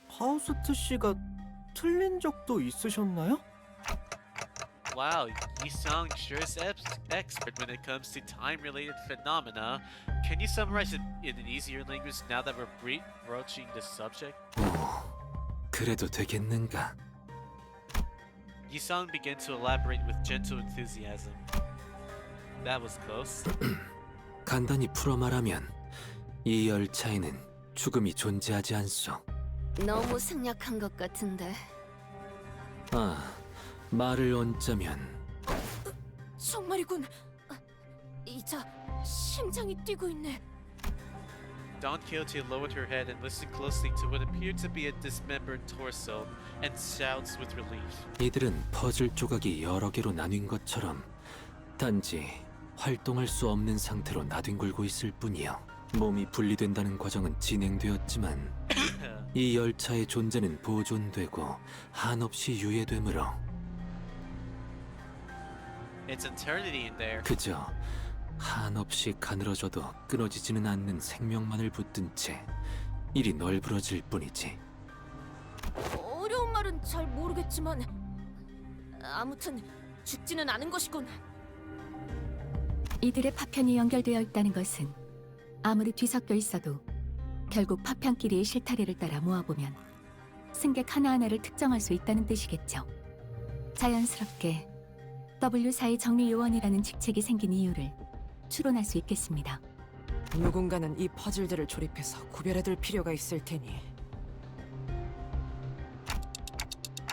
파우스트 씨가 틀린 적도 있으셨나요? Wow, Yisong sure is expert when it comes to time-related phenomena. Can you summarize it in an easier language now that we're broaching the subject? 그래도 되겠는가? Yisong began to elaborate with gentle enthusiasm. That was close. 간단히 풀어 말하면 이 열차에는 죽음이 존재하지 않소. 너무 생략한 것 같은데. 말을 얹자면 정말이군. 이자 심장이 뛰고 있네. Don Quixote lowered her head and listened closely to what appeared to be a dismembered torso and shouts with relief. 이들은 퍼즐 조각이 여러 개로 나뉜 것처럼 단지 활동할 수 없는 상태로 나뒹굴고 있을 뿐이요. 몸이 분리된다는 과정은 진행되었지만 이 열차의 존재는 보존되고 한없이 유예되므로 It's eternity in there. 그저 한없이 가늘어져도 끊어지지는 않는 생명만을 붙든 채 이리 널브러질 뿐이지. 어려운 말은 잘 모르겠지만 아무튼 죽지는 않은 것이군. 이들의 파편이 연결되어 있다는 것은 아무리 뒤섞여 있어도 결국 파편끼리의 실타래를 따라 모아보면 승객 하나하나를 특정할 수 있다는 뜻이겠죠. 자연스럽게 W4의 정리요원이라는 직책이 생긴 이유를 추론할 수 있겠습니다. 누군가는 이 퍼즐들을 조립해서 구별해둘 필요가 있을 테니.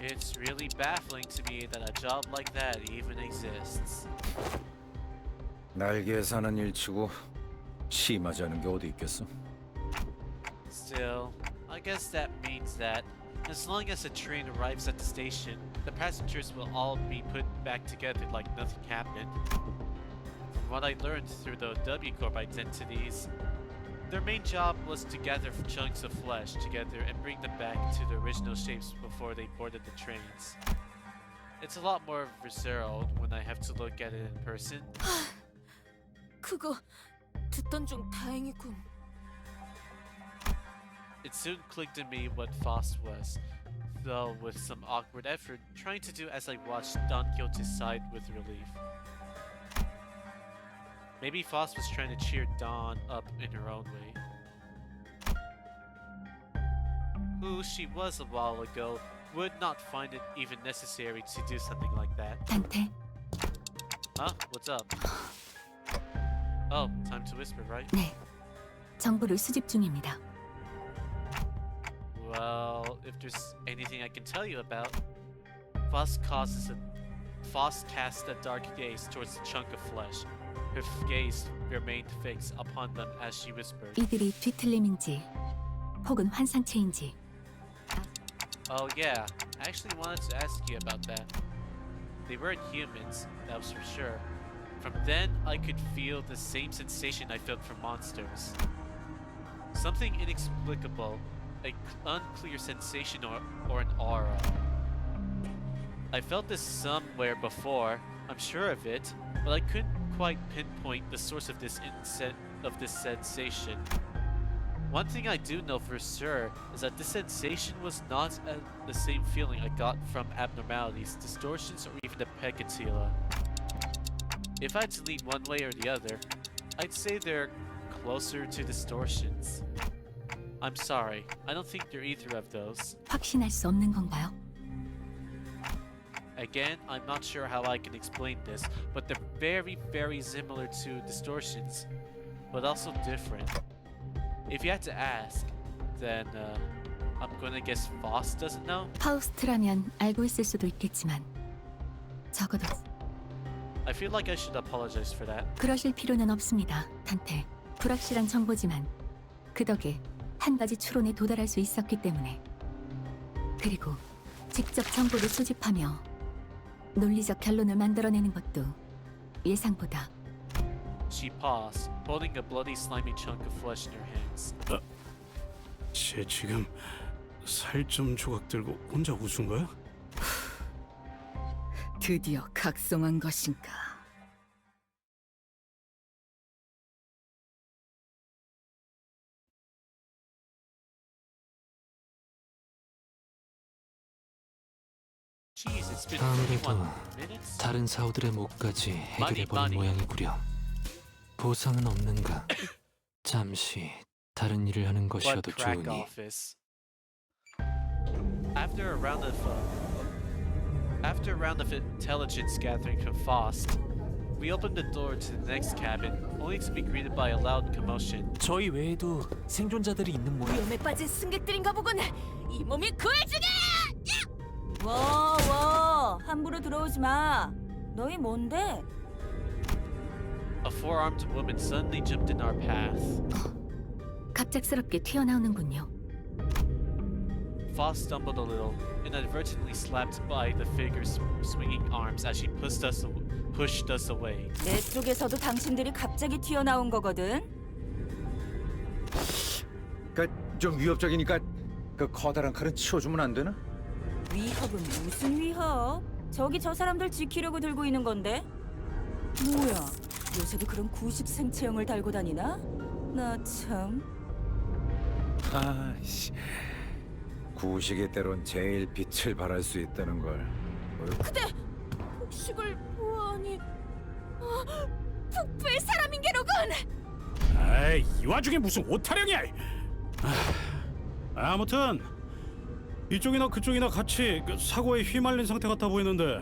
It's really baffling to me that a job like that even exists. 날개에 사는 일치고 심하지 않은 게 어디 있겠어? Still, I guess that means that as long as the train arrives at the station, the passengers will all be put back together like nothing happened. From what I learned through the W Corp identities, their main job was to gather chunks of flesh together and bring them back to their original shapes before they boarded the trains. It's a lot more visceral when I have to look at it in person. 그거 듣던 중 다행이군. It soon clicked to me what Foss was, though with some awkward effort, trying to do as I watched Don Quixote's side with relief. Maybe Foss was trying to cheer Dawn up in her own way. Who she was a while ago would not find it even necessary to do something like that. 단테, Huh? What's up? Oh, time to whisper, right? 네. 정보를 수집 중입니다. Well, if there's anything I can tell you about, Foss cast a dark gaze towards the chunk of flesh. Her gaze remained fixed upon them as she whispered. 이들이 뒤틀림인지 혹은 환상체인지. Oh yeah, I actually wanted to ask you about that. They weren't humans, that was for sure. From then, I could feel the same sensation I felt from monsters. Something inexplicable, an unclear sensation or an aura. I felt this somewhere before, I'm sure of it, but I couldn't quite pinpoint the source of this sensation. One thing I do know for sure is that this sensation was not the same feeling I got from abnormalities, distortions, or even the peccatilla. If I had to lean one way or the other, I'd say they're closer to distortions. I'm sorry, I don't think they're either of those. 확신할 수 없는 건가요? Again, I'm not sure how I can explain this, but they're very, very similar to distortions, but also different. If you had to ask, then I'm gonna guess Faust doesn't know? 파우스트라면 알고 있을 수도 있겠지만 적어도 I feel like I should apologize for that. 그러실 필요는 없습니다. 단테, 불확실한 정보지만 그 덕에 한 가지 추론에 도달할 수 있었기 때문에. 그리고 직접 정보를 수집하며 논리적 결론을 만들어내는 것도 예상보다. She paused, holding a bloody, slimy chunk of flesh in her hands. 쟤 지금 살 좀 조각 들고 혼자 웃은 거야? 드디어 각성한 것인가? Jeez, it's been 아무래도 51 minutes? 다른 사우들의 목까지 해결해버린 많이. 모양이구려. 보상은 없는가? 잠시 다른 일을 하는 Blood 것이어도 crack 좋으니. office. After a round of intelligence gathering from Faust, we opened the door to the next cabin, only to be greeted by a loud commotion. 저희 외에도 생존자들이 있는 모양. 위험에 빠진 승객들인가 보군. 이 몸이 구해주게! 워, 함부로 들어오지 마. 너희 뭔데? A four-armed woman suddenly jumped in our path. 갑작스럽게 튀어나오는군요. Faust stumbled a little, inadvertently slapped by the figure's swinging arms as she pushed us away. 내 쪽에서도 당신들이 갑자기 튀어나온 거거든. 좀 위협적이니까 그 커다란 칼은 치워주면 안 되나? 위협은 무슨 위협? 저기 저 사람들 지키려고 들고 있는 건데? 뭐야, 요새도 그런 90 생체형을 달고 다니나? 나 참... 아이씨, 구식의 때론 제일 빛을 발할 수 있다는 걸. 그대 폭식을 보아하니 북부의 사람인 게로군. 아이, 이 와중에 무슨 오타령이야! 아무튼 이쪽이나 그쪽이나 같이 사고에 휘말린 상태 같아 보이는데.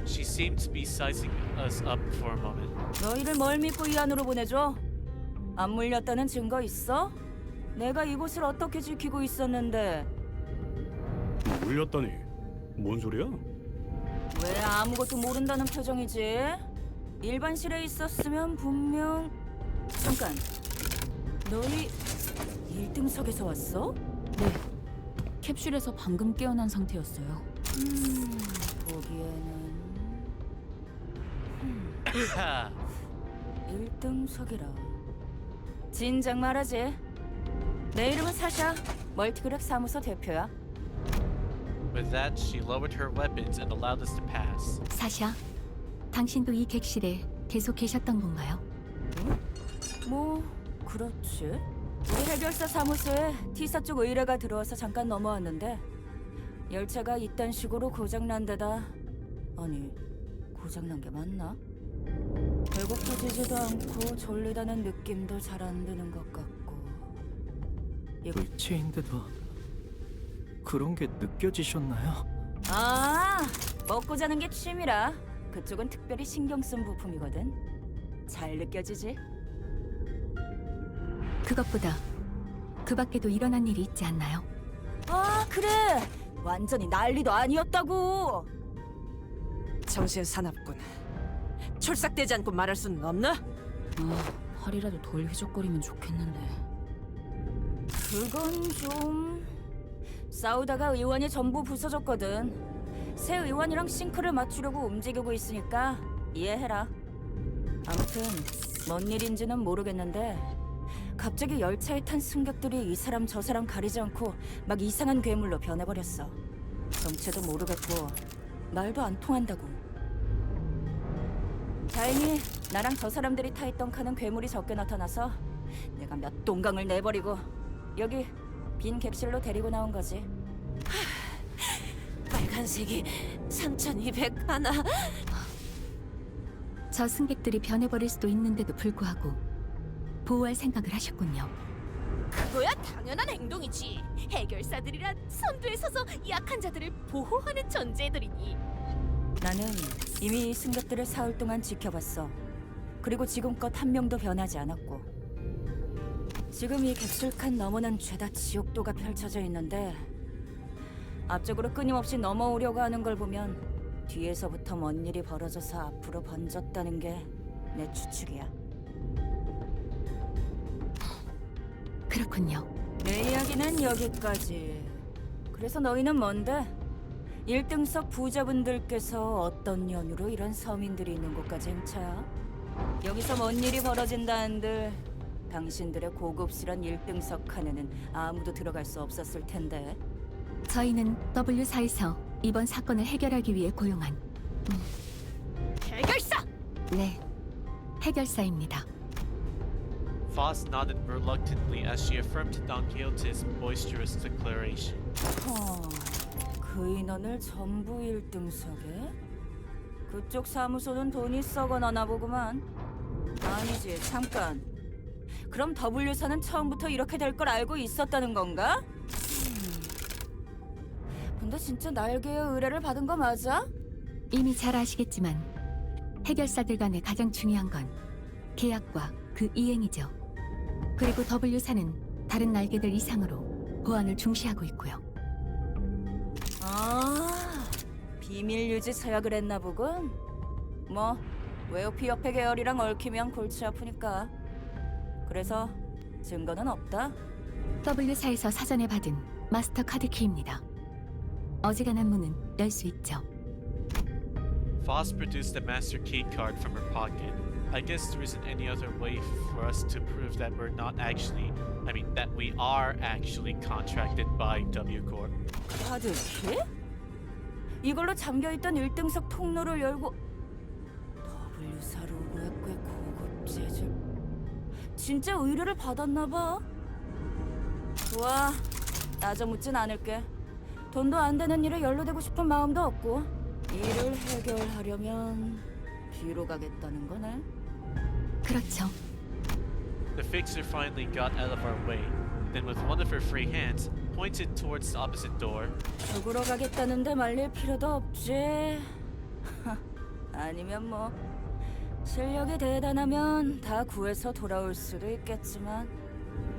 She seemed to be sizing us up for a moment. 너희를 뭘 믿고 이 안으로 보내줘? 안 물렸다는 증거 있어? 내가 이곳을 어떻게 지키고 있었는데 물렸다니 뭔 소리야? 왜 아무것도 모른다는 표정이지? 일반실에 있었으면 분명... 잠깐, 너희 1등석에서 왔어? 네. 캡슐에서 방금 깨어난 상태였어요. 보기에는... 1등석이라... 진작 말하지. 내 이름은 사샤, 멀티그랩 사무소 대표야. With that, she lowered her weapons and allowed us to pass. 사샤, 당신도 이 객실에 계속 계셨던 건가요? 뭐 그렇지. 우리 해결사 사무소에 T사 쪽 의뢰가 들어와서 잠깐 넘어왔는데 열차가 이딴 식으로 고장난 데다 아니 고장난 게 맞나? 배고파지지도 않고 졸리다는 느낌도 잘 안 드는 것 같고 물체인데도 그런 게 느껴지셨나요? 아, 먹고 자는 게 취미라 그쪽은 특별히 신경 쓴 부품이거든. 잘 느껴지지? 그것보다 그 밖에도 일어난 일이 있지 않나요? 아, 그래! 완전히 난리도 아니었다고! 정신 사납군. 촐싹대지 않고 말할 수는 없나? 팔이라도 덜 휘적거리면 좋겠는데. 그건 좀... 싸우다가 의원이 전부 부서졌거든. 새 의원이랑 싱크를 맞추려고 움직이고 있으니까 이해해라. 아무튼 뭔 일인지는 모르겠는데 갑자기 열차에 탄 승객들이 이 사람 저 사람 가리지 않고 막 이상한 괴물로 변해버렸어. 정체도 모르겠고 말도 안 통한다고. 다행히 나랑 저 사람들이 타있던 칸은 괴물이 적게 나타나서 내가 몇 동강을 내버리고 여기 빈 객실로 데리고 나온 거지. 빨간색이 3,201. 저 승객들이 변해버릴 수도 있는데도 불구하고 보호할 생각을 하셨군요. 그거야 당연한 행동이지. 해결사들이란 선두에 서서 약한 자들을 보호하는 존재들이니. 나는 이미 승객들을 사흘 동안 지켜봤어. 그리고 지금껏 한 명도 변하지 않았고. 지금 이 캡슐칸 너머는 죄다 지옥도가 펼쳐져 있는데 앞쪽으로 끊임없이 넘어오려고 하는 걸 보면 뒤에서부터 뭔 일이 벌어져서 앞으로 번졌다는 게 내 추측이야. 그렇군요. 내 이야기는 여기까지. 그래서 너희는 뭔데? 1등석 부자분들께서 어떤 연유로 이런 서민들이 있는 곳까지 행차야? 여기서 뭔 일이 벌어진다는들 당신들의 고급스런 1등석 칸에는 아무도 들어갈 수 없었을 텐데. 저희는 W4에서 이번 사건을 해결하기 위해 고용한 해결사! 네, 해결사입니다. Foss nodded reluctantly as she affirmed Don Quixote's boisterous declaration. 그 인원을 전부 1등석에? 그쪽 사무소는 돈이 썩어나나 보구만. 아니지, 잠깐. 그럼 W사는 처음부터 이렇게 될 걸 알고 있었다는 건가? 근데 진짜 날개의 의뢰를 받은 거 맞아? 이미 잘 아시겠지만 해결사들 간의 가장 중요한 건 계약과 그 이행이죠. 그리고 W사는 다른 날개들 이상으로 보안을 중시하고 있고요. 아, 비밀 유지 서약을 했나 보군. 뭐 웨오피 옆에 계열이랑 얽히면 골치 아프니까. 그래서 증거는 없다. W사에서 사전에 받은 마스터 카드 키입니다. 어지간한 문은 열 수 있죠. Foss produced a master key card from her pocket. I guess there isn't any other way for us to prove that we're not actually, that we are actually contracted by W Corp. 카드 키? 이걸로 잠겨있던 1등석 통로를 열고 W사 로고의 꽤 고급 재질. 진짜 의뢰를 받았나 봐. 좋아, 따져 묻진 않을게. 돈도 안 되는 일에 연루되고 싶은 마음도 없고 일을 해결하려면 뒤로 가겠다는 거네. 그렇죠. The fixer finally got out of our way. Then with one of her free hands, pointed towards the opposite door. 죽으러 가겠다는데 말릴 필요도 없지. 아니면 뭐 실력이 대단하면 다 구해서 돌아올 수도 있겠지만.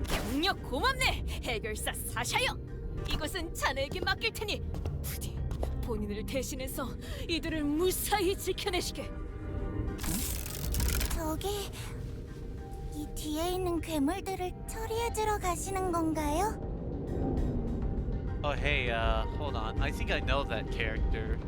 경력 고맙네, 해결사 사샤요. 이것은 자네에게 맡길 테니 부디 본인을 대신해서 이들을 무사히 지켜내시게. 저기 이 뒤에 있는 괴물들을 처리해주러 가시는 건가요? Oh hey, hold on. I think I know that character.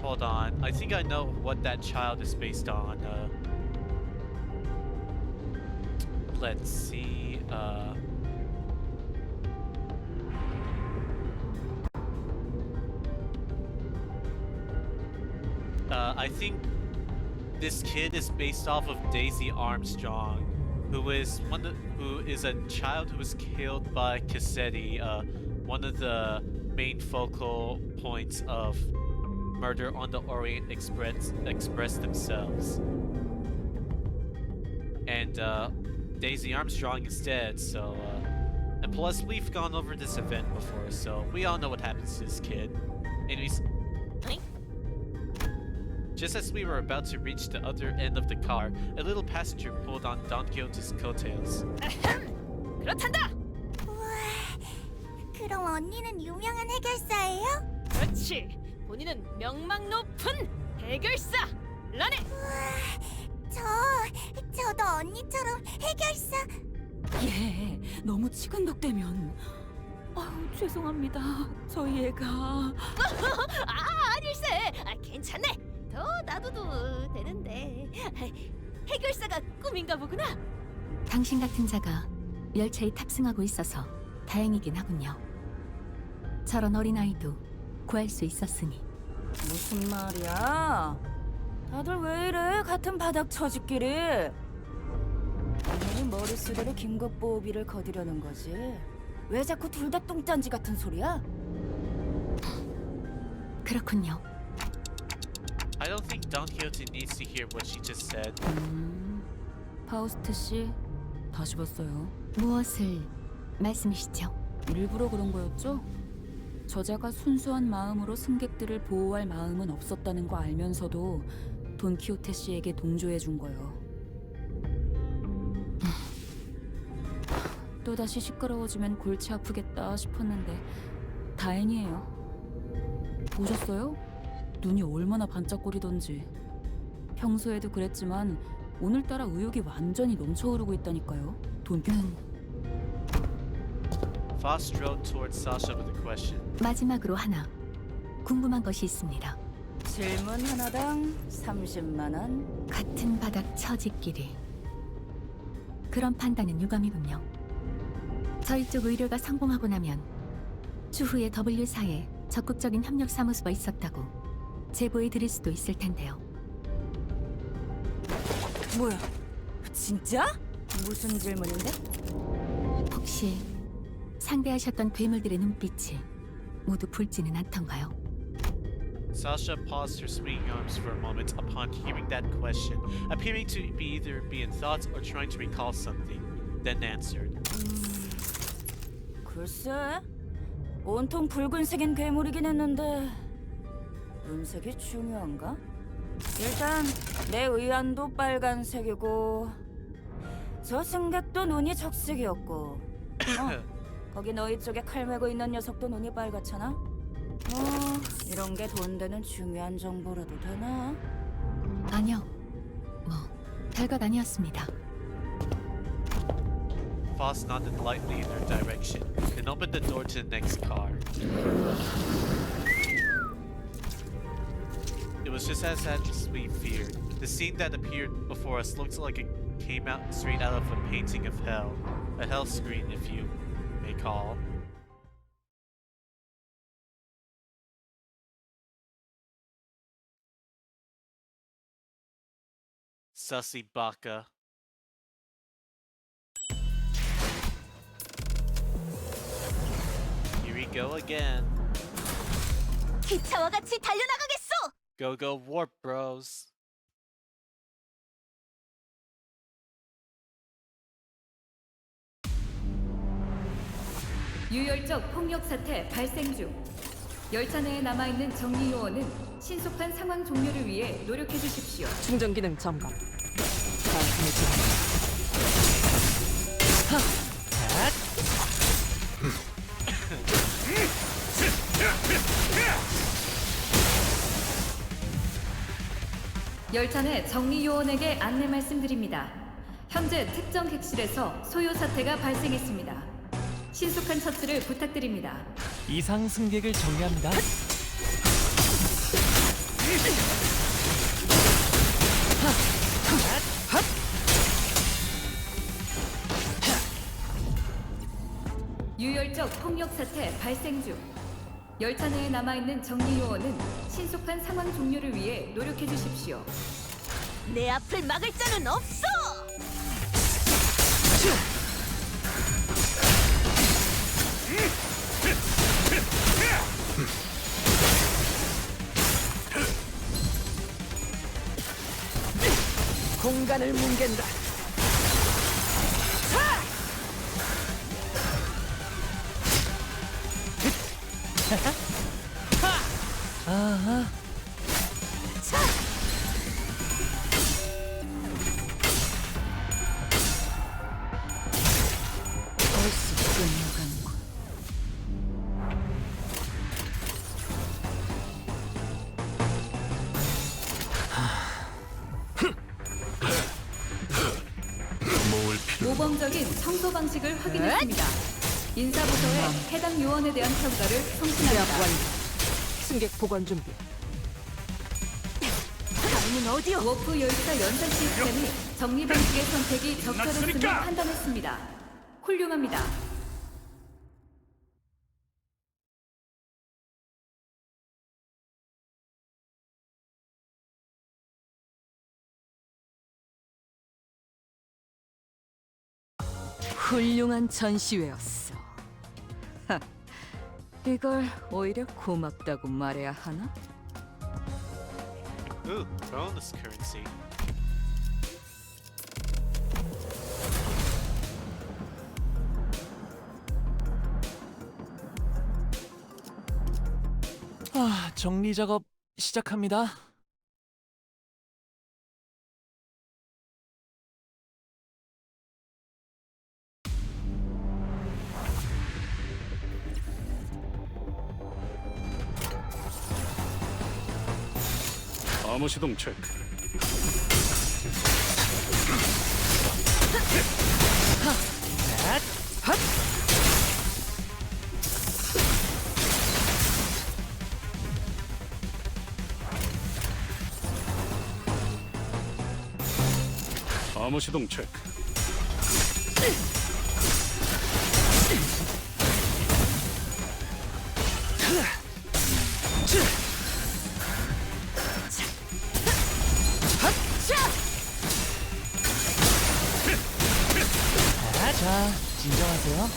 Hold on. I think I know what that child is based on. Let's see. I think this kid is based off of Daisy Armstrong, who is a child who was killed by Cassetti, one of the main focal points of Murder on the Orient Express themselves. And Daisy Armstrong is dead, so and plus we've gone over this event before, so we all know what happens to this kid. Anyways, just as we were about to reach the other end of the car, a little passenger pulled on Don Quixote's coattails. 그렇단다. 우와, 그럼 언니는 유명한 해결사예요? 그렇지. 본인은 명망 높은 해결사 라네. 저도 언니처럼 해결사. 예, 너무 치근덕대면. 아유, 죄송합니다. 저희 애가. 아닐세. 괜찮네. 더 놔둬도 되는데. 해결사가 꿈인가 보구나. 당신 같은 자가 열차에 탑승하고 있어서 다행이긴 하군요. 저런 어린아이도 구할 수 있었으니. 무슨 말이야? 다들 왜 이래? 같은 바닥 처지끼리. 오늘은 머릿수대로 긴급보호비를 거두려는 거지. 왜 자꾸 둘 다 똥짠지 같은 소리야? 그렇군요. I don't think Don Quixote needs to hear what she just said. 파우스트 씨, 다시 봤어요. 무엇을 말씀이시죠? 일부러 그런 거였죠? 저자가 순수한 마음으로 승객들을 보호할 마음은 없었다는 거 알면서도 돈키호테 씨에게 동조해 준 거예요. 또다시 시끄러워지면 골치 아프겠다 싶었는데 다행이에요. 보셨어요? 눈이 얼마나 반짝거리던지. 평소에도 그랬지만 오늘따라 의욕이 완전히 넘쳐흐르고 있다니까요. 돈키호테. Foss strode towards Sasha with a question. 마지막으로 하나 궁금한 것이 있습니다. 질문 하나당 30만 원. 같은 바닥 처지끼리. 그런 판단은 유감이군요. 저희 쪽 의뢰가 성공하고 나면 추후에 W사에 적극적인 협력 사무소가 있었다고 제보해 드릴 수도 있을 텐데요. 뭐야? 진짜? 무슨 질문인데? 혹시 상대하셨던 괴물들의 눈빛이 모두 붉지는 않던가요? Sasha paused her swinging arms for a moment upon hearing that question, appearing to either be in thought or trying to recall something, then answered. 글쎄, 온통 붉은색인 괴물이긴 했는데 눈색이 중요한가? 일단 내 의안도 빨간색이고 저 승객도 눈이 적색이었고 거기 너희 쪽에 칼 메고 있는 녀석도 눈이 빨갛잖아? 이런 게 돈 되는 중요한 정보라도 되나? 아니요. 별것 아니었습니다. Foss nodded lightly in her direction and opened the door to the next car. It was just as we feared. The scene that appeared before us looked like it came out straight out of a painting of hell. A hell screen, if you may call. Sussy Baka. Here we go again. 기차와 같이 달려나가겠소! Go go warp bros. 유혈적 폭력 사태 발생 중. 열차 내에 남아있는 정리 요원은 신속한 상황 종료를 위해 노력해 주십시오. 충전 기능 점검. 다음에 열차 내 정리 요원에게 안내 말씀드립니다. 현재 특정 객실에서 소요 사태가 발생했습니다. 신속한 처치를 부탁드립니다. 이상 승객을 정리합니다. 유혈적 폭력 사태 발생 중. 열차 내에 남아있는 정리 요원은 신속한 상황 종료를 위해 노력해 주십시오. 내 앞을 막을 자는 없어! 공간을 뭉갠다. 아하. 벌써 끝나간군. 모범적인 청소 방식을 확인했습니다. 인사부서에 해당 요원에 대한 평가를 성신합니다. 승객 보관 준비. 다음은 어디요? 워프 열차 연산 시스템이 정리 방식의 선택이 적절했음을 판단했습니다. 훌륭합니다. 훌륭한 전시회였어. 하, 이걸 오히려 고맙다고 말해야 하나? Ooh, bonus currency. 정리 작업 시작합니다. 암호 시동 체크. 암호 시동 체크. 자, 진정하세요.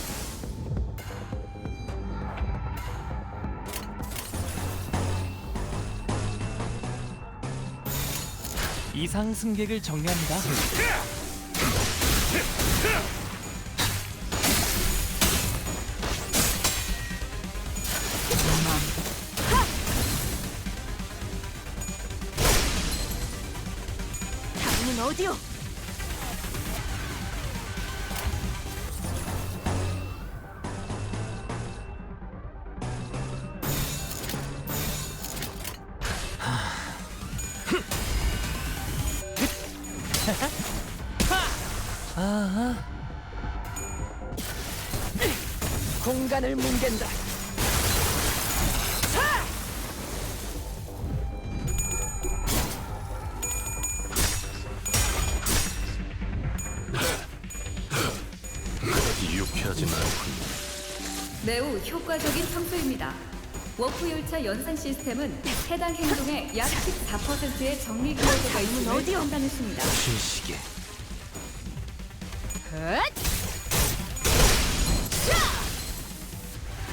이상 승객을 정리합니다. 당신은 어디요? 아하. 공간을 뭉갠다. 유쾌하진 않군. 매우 효과적인 청소입니다. 워프 열차 연산 시스템은 해당 행동의 약 14%의 정리 기여도가 있음을 판단했습니다. 신시계.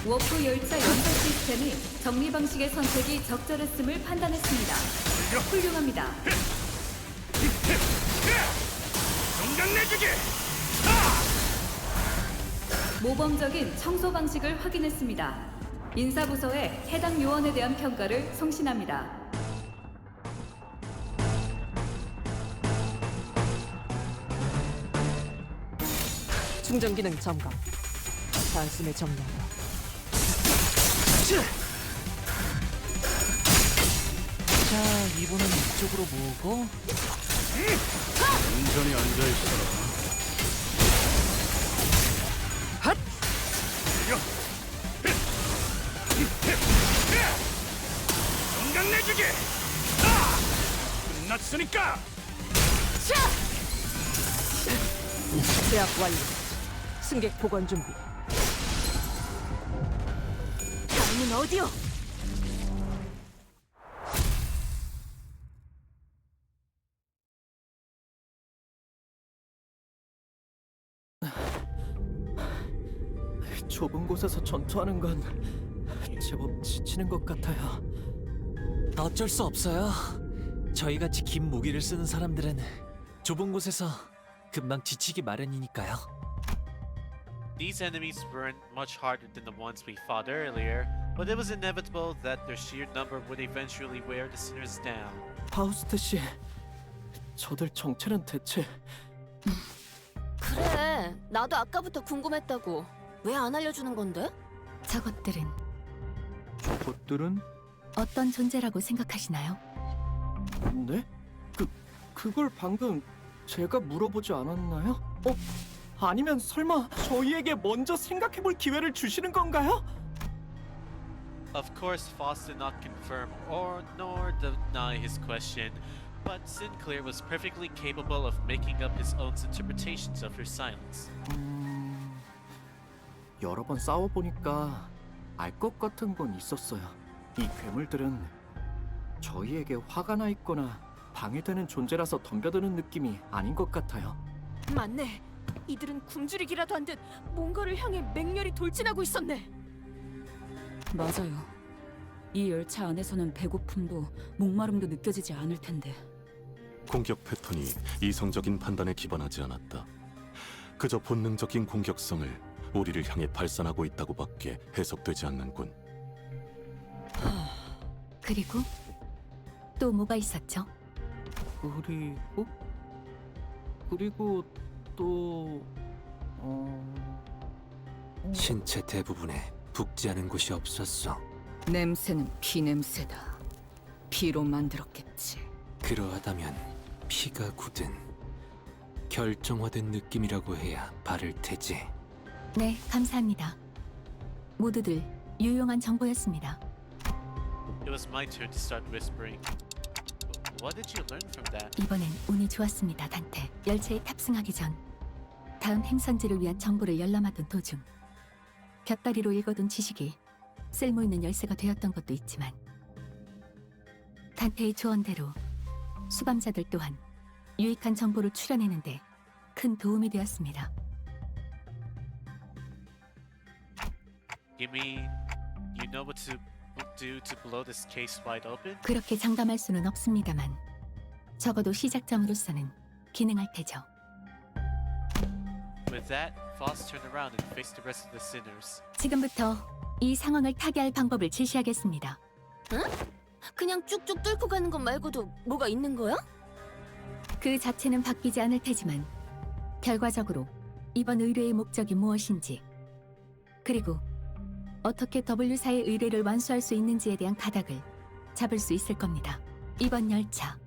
워프 열차 연산 시스템이 정리 방식의 선택이 적절했음을 판단했습니다. 훌륭합니다. 정강 내주기. 모범적인 청소 방식을 확인했습니다. 인사부서에 해당 요원에 대한 평가를 송신합니다. 충전 기능 점검. 단숨에 정리한다. 자, 이분은 이쪽으로 모으고 온전히 앉아 있어라. 정강 내주기. 끝났으니까. 제압 완료. 승객 보관 준비. 당신은 어디요? 좁은 곳에서 전투하는 건 제법 지치는 것 같아요. 어쩔 수 없어요. 저희같이 긴 무기를 쓰는 사람들은 좁은 곳에서 금방 지치기 마련이니까요. These enemies weren't much harder than the ones we fought earlier, but it was inevitable that their sheer number would eventually wear the sinners down. 파우스트 씨, 저들 정체는 대체... 그래, 나도 아까부터 궁금했다고. 왜 안 알려주는 건데? 저것들은 저것들은? 어떤 존재라고 생각하시나요? 네? 그걸 방금 제가 물어보지 않았나요? 아니면 설마 저희에게 먼저 생각해볼 기회를 주시는 건가요? Of course, Foss did not confirm or nor deny his question, but Sinclair was perfectly capable of making up his own interpretations of her silence. 여러 번 싸워보니까 알 것 같은 건 있었어요. 이 괴물들은 저희에게 화가 나 있거나 방해되는 존재라서 덤벼드는 느낌이 아닌 것 같아요. 맞네. 이들은 굶주리기라도 한 듯 뭔가를 향해 맹렬히 돌진하고 있었네. 맞아요. 이 열차 안에서는 배고픔도 목마름도 느껴지지 않을 텐데. 공격 패턴이 이성적인 판단에 기반하지 않았다. 그저 본능적인 공격성을 우리를 향해 발산하고 있다고밖에 해석되지 않는군. 그리고 또 뭐가 있었죠? 그리고 또 신체 대부분에 붓지 않은 곳이 없었어. 냄새는 피 냄새다. 피로 만들었겠지. 그러하다면 피가 굳은 결정화된 느낌이라고 해야 바를 테지. 네, 감사합니다. 모두들 유용한 정보였습니다. It was my turn to start whispering. What did you learn from that? 이번엔 운이 좋았습니다, 단테. 열차에 탑승하기 전 다음 행선지를 위한 정보를 열람하던 도중 곁다리로 읽어둔 지식이 쓸모있는 열쇠가 되었던 것도 있지만 단테의 조언대로 수감자들 또한 유익한 정보를 추려내는데 큰 도움이 되었습니다. You mean you know what to do to blow this case wide open? 그렇게 장담할 수는 없습니다만 적어도 시작점으로서는 기능할 테죠. With that, Foss turned around and faced the rest of the sinners. 지금부터 이 상황을 타개할 방법을 제시하겠습니다. 응? 그냥 쭉쭉 뚫고 가는 것 말고도 뭐가 있는 거야? 그 자체는 바뀌지 않을 테지만 결과적으로 이번 의뢰의 목적이 무엇인지 그리고 어떻게 W사의 의뢰를 완수할 수 있는지에 대한 가닥을 잡을 수 있을 겁니다. 이번 열차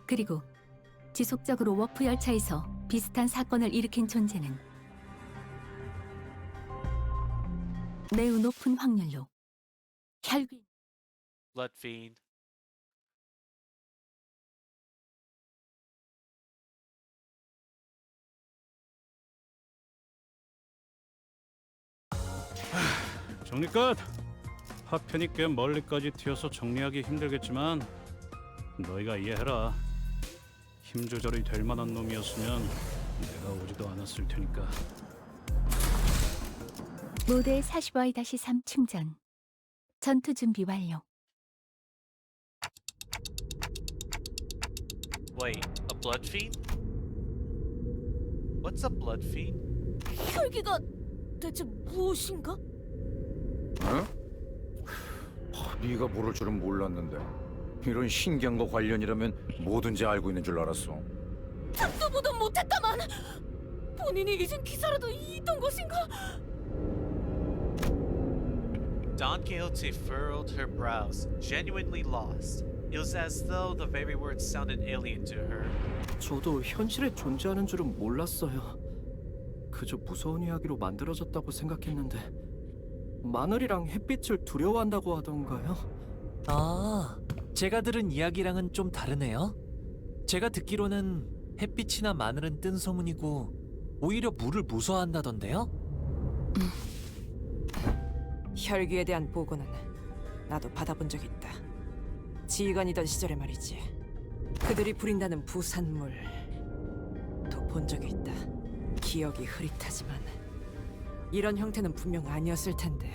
그리고 지속적으로 워프 열차에서 비슷한 사건을 일으킨 존재는 매우 높은 확률로 혈귀 Blood fiend. 정리 끝. 파편이 꽤 멀리까지 튀어서 정리하기 힘들겠지만 너희가 이해해라. 힘 조절이 될 만한 놈이었으면 내가 오지도 않았을 테니까. 모델 45i-3 충전. 전투 준비 완료. Wait, a blood fiend? What's a blood fiend? 혈기가 대체 무엇인가? 네가 모를 줄은 몰랐는데 이런 신기한 거 관련이라면 뭐든지 알고 있는 줄 알았어. 듣도 보도 못했다만 본인이 잊은 기사라도 있던 것인가? Don Quixote furrowed her brows, genuinely lost. It was as though the very words sounded alien to her. 저도 현실에 존재하는 줄은 몰랐어요. 그저 무서운 이야기로 만들어졌다고 생각했는데 마늘이랑 햇빛을 두려워한다고 하던가요? 아, 제가 들은 이야기랑은 좀 다르네요. 제가 듣기로는 햇빛이나 마늘은 뜬 소문이고 오히려 물을 무서워한다던데요? 혈귀에 대한 보고는 나도 받아본 적 있다. 지휘관이던 시절에 말이지. 그들이 부린다는 부산물도 본 적이 있다. 기억이 흐릿하지만 이런 형태는 분명 아니었을 텐데.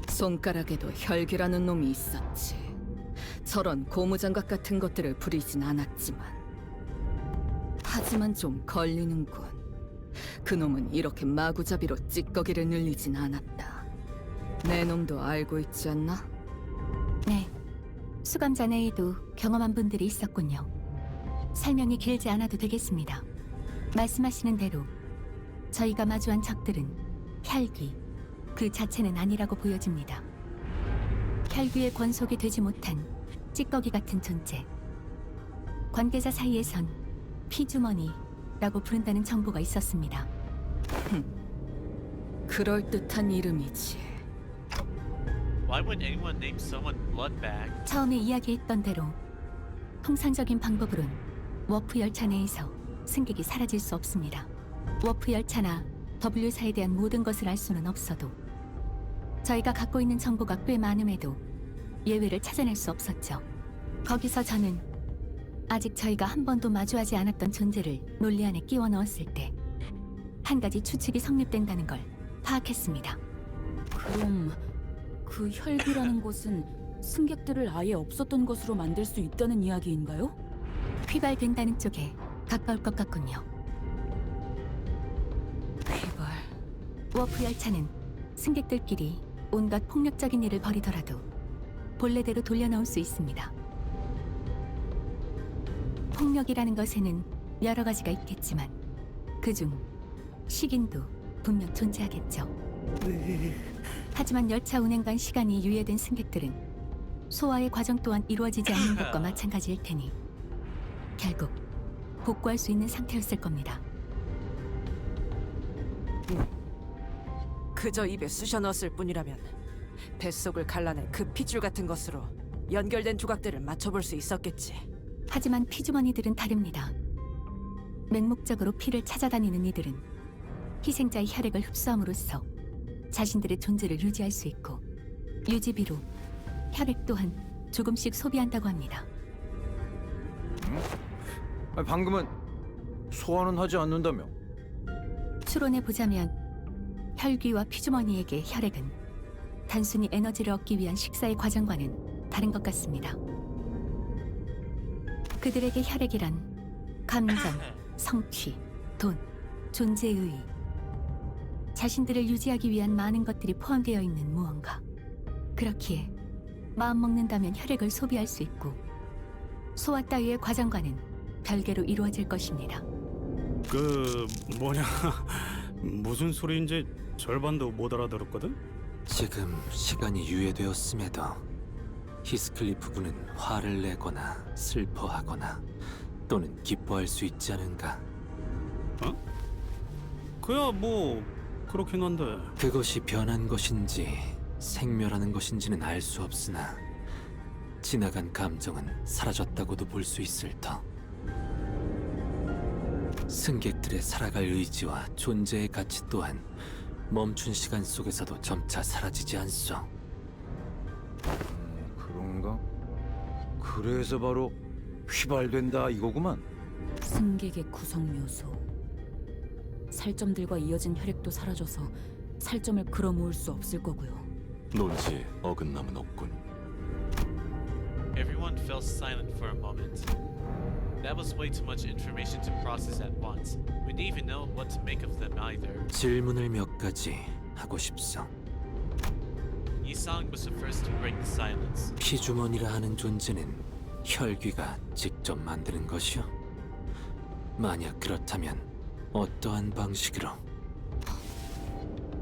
손가락에도 혈기라는 놈이 있었지. 저런 고무장갑 같은 것들을 부리진 않았지만 하지만 좀 걸리는군. 그놈은 이렇게 마구잡이로 찌꺼기를 늘리진 않았다. 내 놈도 알고 있지 않나? 네, 수감자 내에도 경험한 분들이 있었군요. 설명이 길지 않아도 되겠습니다. 말씀하시는 대로 저희가 마주한 적들은 혈귀 그 자체는 아니라고 보여집니다. 혈귀의 권속이 되지 못한 찌꺼기 같은 존재. 관계자 사이에선 피주머니라고 부른다는 정보가 있었습니다. 그럴듯한 이름이지. Why would anyone name someone Bloodbag? 처음에 이야기했던 대로 통상적인 방법으론 워프 열차 내에서 승객이 사라질 수 없습니다. 워프 열차나 W사에 대한 모든 것을 알 수는 없어도 저희가 갖고 있는 정보가 꽤 많음에도 예외를 찾아낼 수 없었죠. 거기서 저는 아직 저희가 한 번도 마주하지 않았던 존재를 논리 안에 끼워 넣었을 때 한 가지 추측이 성립된다는 걸 파악했습니다. 그럼 그 혈귀라는 곳은 승객들을 아예 없었던 것으로 만들 수 있다는 이야기인가요? 휘발된다는 쪽에 가까울 것 같군요. 휘발... 워프 열차는 승객들끼리 온갖 폭력적인 일을 벌이더라도 본래대로 돌려놓을 수 있습니다. 폭력이라는 것에는 여러 가지가 있겠지만 그중 식인도 분명 존재하겠죠. 하지만 열차 운행간 시간이 유예된 승객들은 소화의 과정 또한 이루어지지 않는 것과 마찬가지일 테니 결국 복구할 수 있는 상태였을 겁니다. 그저 입에 쑤셔 넣었을 뿐이라면 뱃속을 갈라낼 그 핏줄 같은 것으로 연결된 조각들을 맞춰볼 수 있었겠지. 하지만 피주머니들은 다릅니다. 맹목적으로 피를 찾아다니는 이들은 희생자의 혈액을 흡수함으로써 자신들의 존재를 유지할 수 있고 유지비로 혈액 또한 조금씩 소비한다고 합니다. 방금은 소화는 하지 않는다며? 추론해 보자면 혈귀와 피주머니에게 혈액은 단순히 에너지를 얻기 위한 식사의 과정과는 다른 것 같습니다. 그들에게 혈액이란 감정, 성취, 돈, 존재의 자신들을 유지하기 위한 많은 것들이 포함되어 있는 무언가. 그렇기에 마음 먹는다면 혈액을 소비할 수 있고 소화 따위의 과정과는 별개로 이루어질 것입니다. 무슨 소리인지 절반도 못 알아들었거든? 지금 시간이 유예되었음에도 히스클리프 군은 화를 내거나 슬퍼하거나 또는 기뻐할 수 있지 않은가? 그야 뭐 그렇긴 한데 그것이 변한 것인지 생멸하는 것인지는 알 수 없으나 지나간 감정은 사라졌다고도 볼 수 있을 터. 승객들의 살아갈 의지와 존재의 가치 또한 멈춘 시간 속에서도 점차 사라지지 않소. 그런가? 그래서 바로 휘발된다 이거구만. 승객의 구성 묘소. 살점들과 이어진 혈액도 사라져서 살점을 끌어모을 수 없을 거고요. 논지에 어긋남은 없군. Everyone fell silent for a moment. That was way too much information to process at once. We didn't even know what to make of them either. 질문을 몇 가지 하고 싶소. Yisang was the first to break the silence. 피주머니라 하는 존재는 혈귀가 직접 만드는 것이오? 만약 그렇다면 어떠한 방식으로?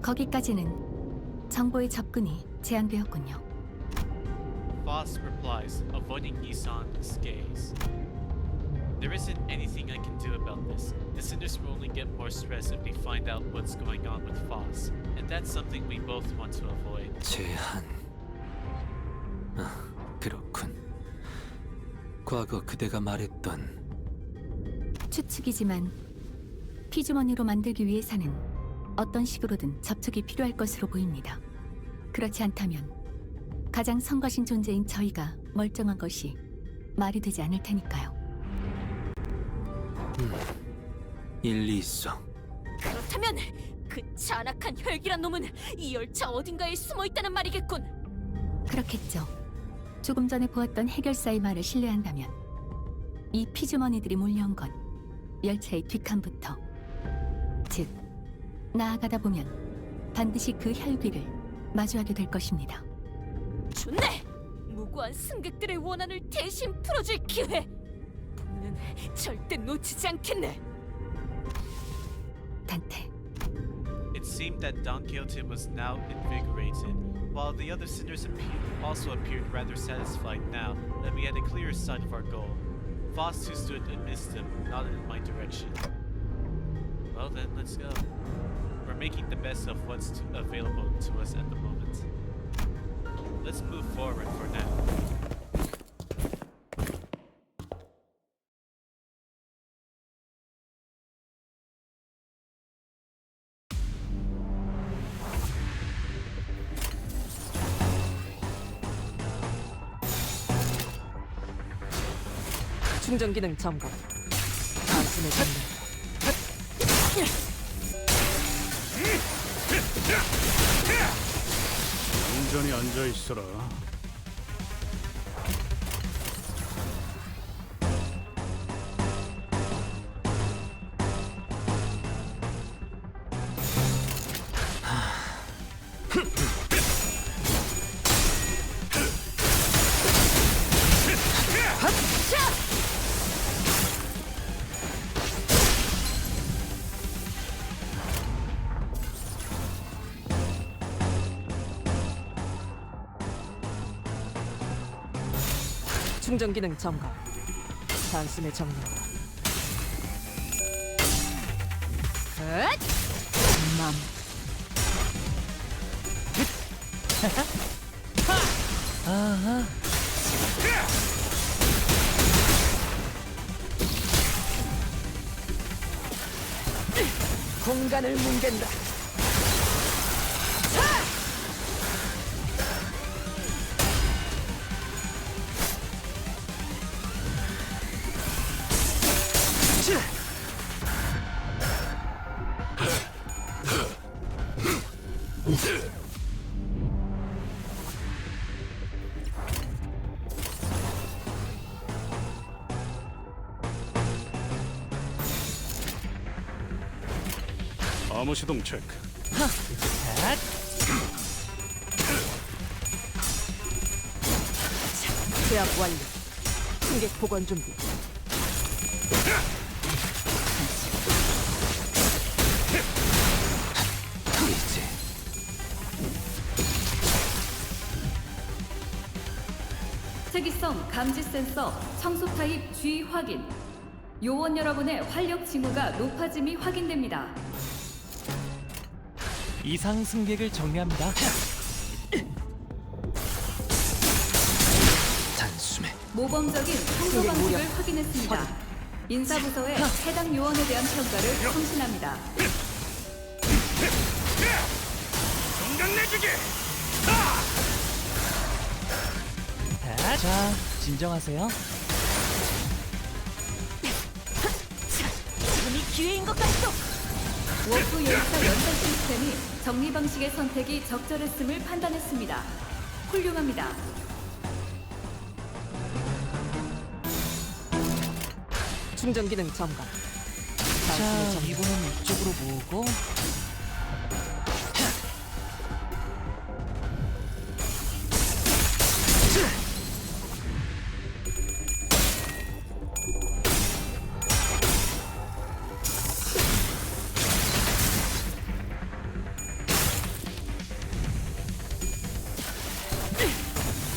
거기까지는 정보의 접근이 제한되었군요. Foss replies, avoiding Yisang's gaze. There isn't anything I can do about this. The Cinders will only get more stressed if they find out what's going on with Foss, and that's something we both want to avoid. 제한. 그렇군. 과거 그대가 말했던 추측이지만 피주머니로 만들기 위해서는 어떤 식으로든 접촉이 필요할 것으로 보입니다. 그렇지 않다면 가장 성가신 존재인 저희가 멀쩡한 것이 말이 되지 않을 테니까요. 일리 있어. 그렇다면 그 잔악한 혈기란 놈은 이 열차 어딘가에 숨어 있다는 말이겠군. 그렇겠죠. 조금 전에 보았던 해결사의 말을 신뢰한다면 이 피주머니들이 몰려온 건 열차의 뒷칸부터, 즉 나아가다 보면 반드시 그 혈귀를 마주하게 될 것입니다. 좋네! 무고한 승객들의 원한을 대신 풀어줄 기회! 분은 절대 놓치지 않겠네! 단테. It seemed that Don Quixote was now invigorated, while the other sinners also appeared rather satisfied now that we had a clearer sight of our goal. Foss, who stood amidst them, nodded in my direction. Well then, let's go. We're making the best of what's available to us at the moment. Let's move forward for now. 충전 기능 점검. 단숨에 정리. 온전히 앉아 있어라. 충전 기능 점검. 단숨에 정리. 맘. 아하. 공간을 뭉갠다. 암호 시동 체크. 제압 완료. 승객 복원 준비. 이제 특이성 감지 센서 청소 타입 G 확인. 요원 여러분의 활력 징후가 높아짐이 확인됩니다. 이상 승객을 정리합니다. 단숨에 모범적인 청소 방식을 확인했습니다. 인사부서에 해당 요원에 대한 평가를 성신합니다. 공격 내주기. 자, 진정하세요. 지금이 기회인 것 같소. 워프 열차 연산 시스템이 정리 방식의 선택이 적절했음을 판단했습니다. 훌륭합니다. 충전 기능 점검. 자, 이분은 이쪽으로 모으고.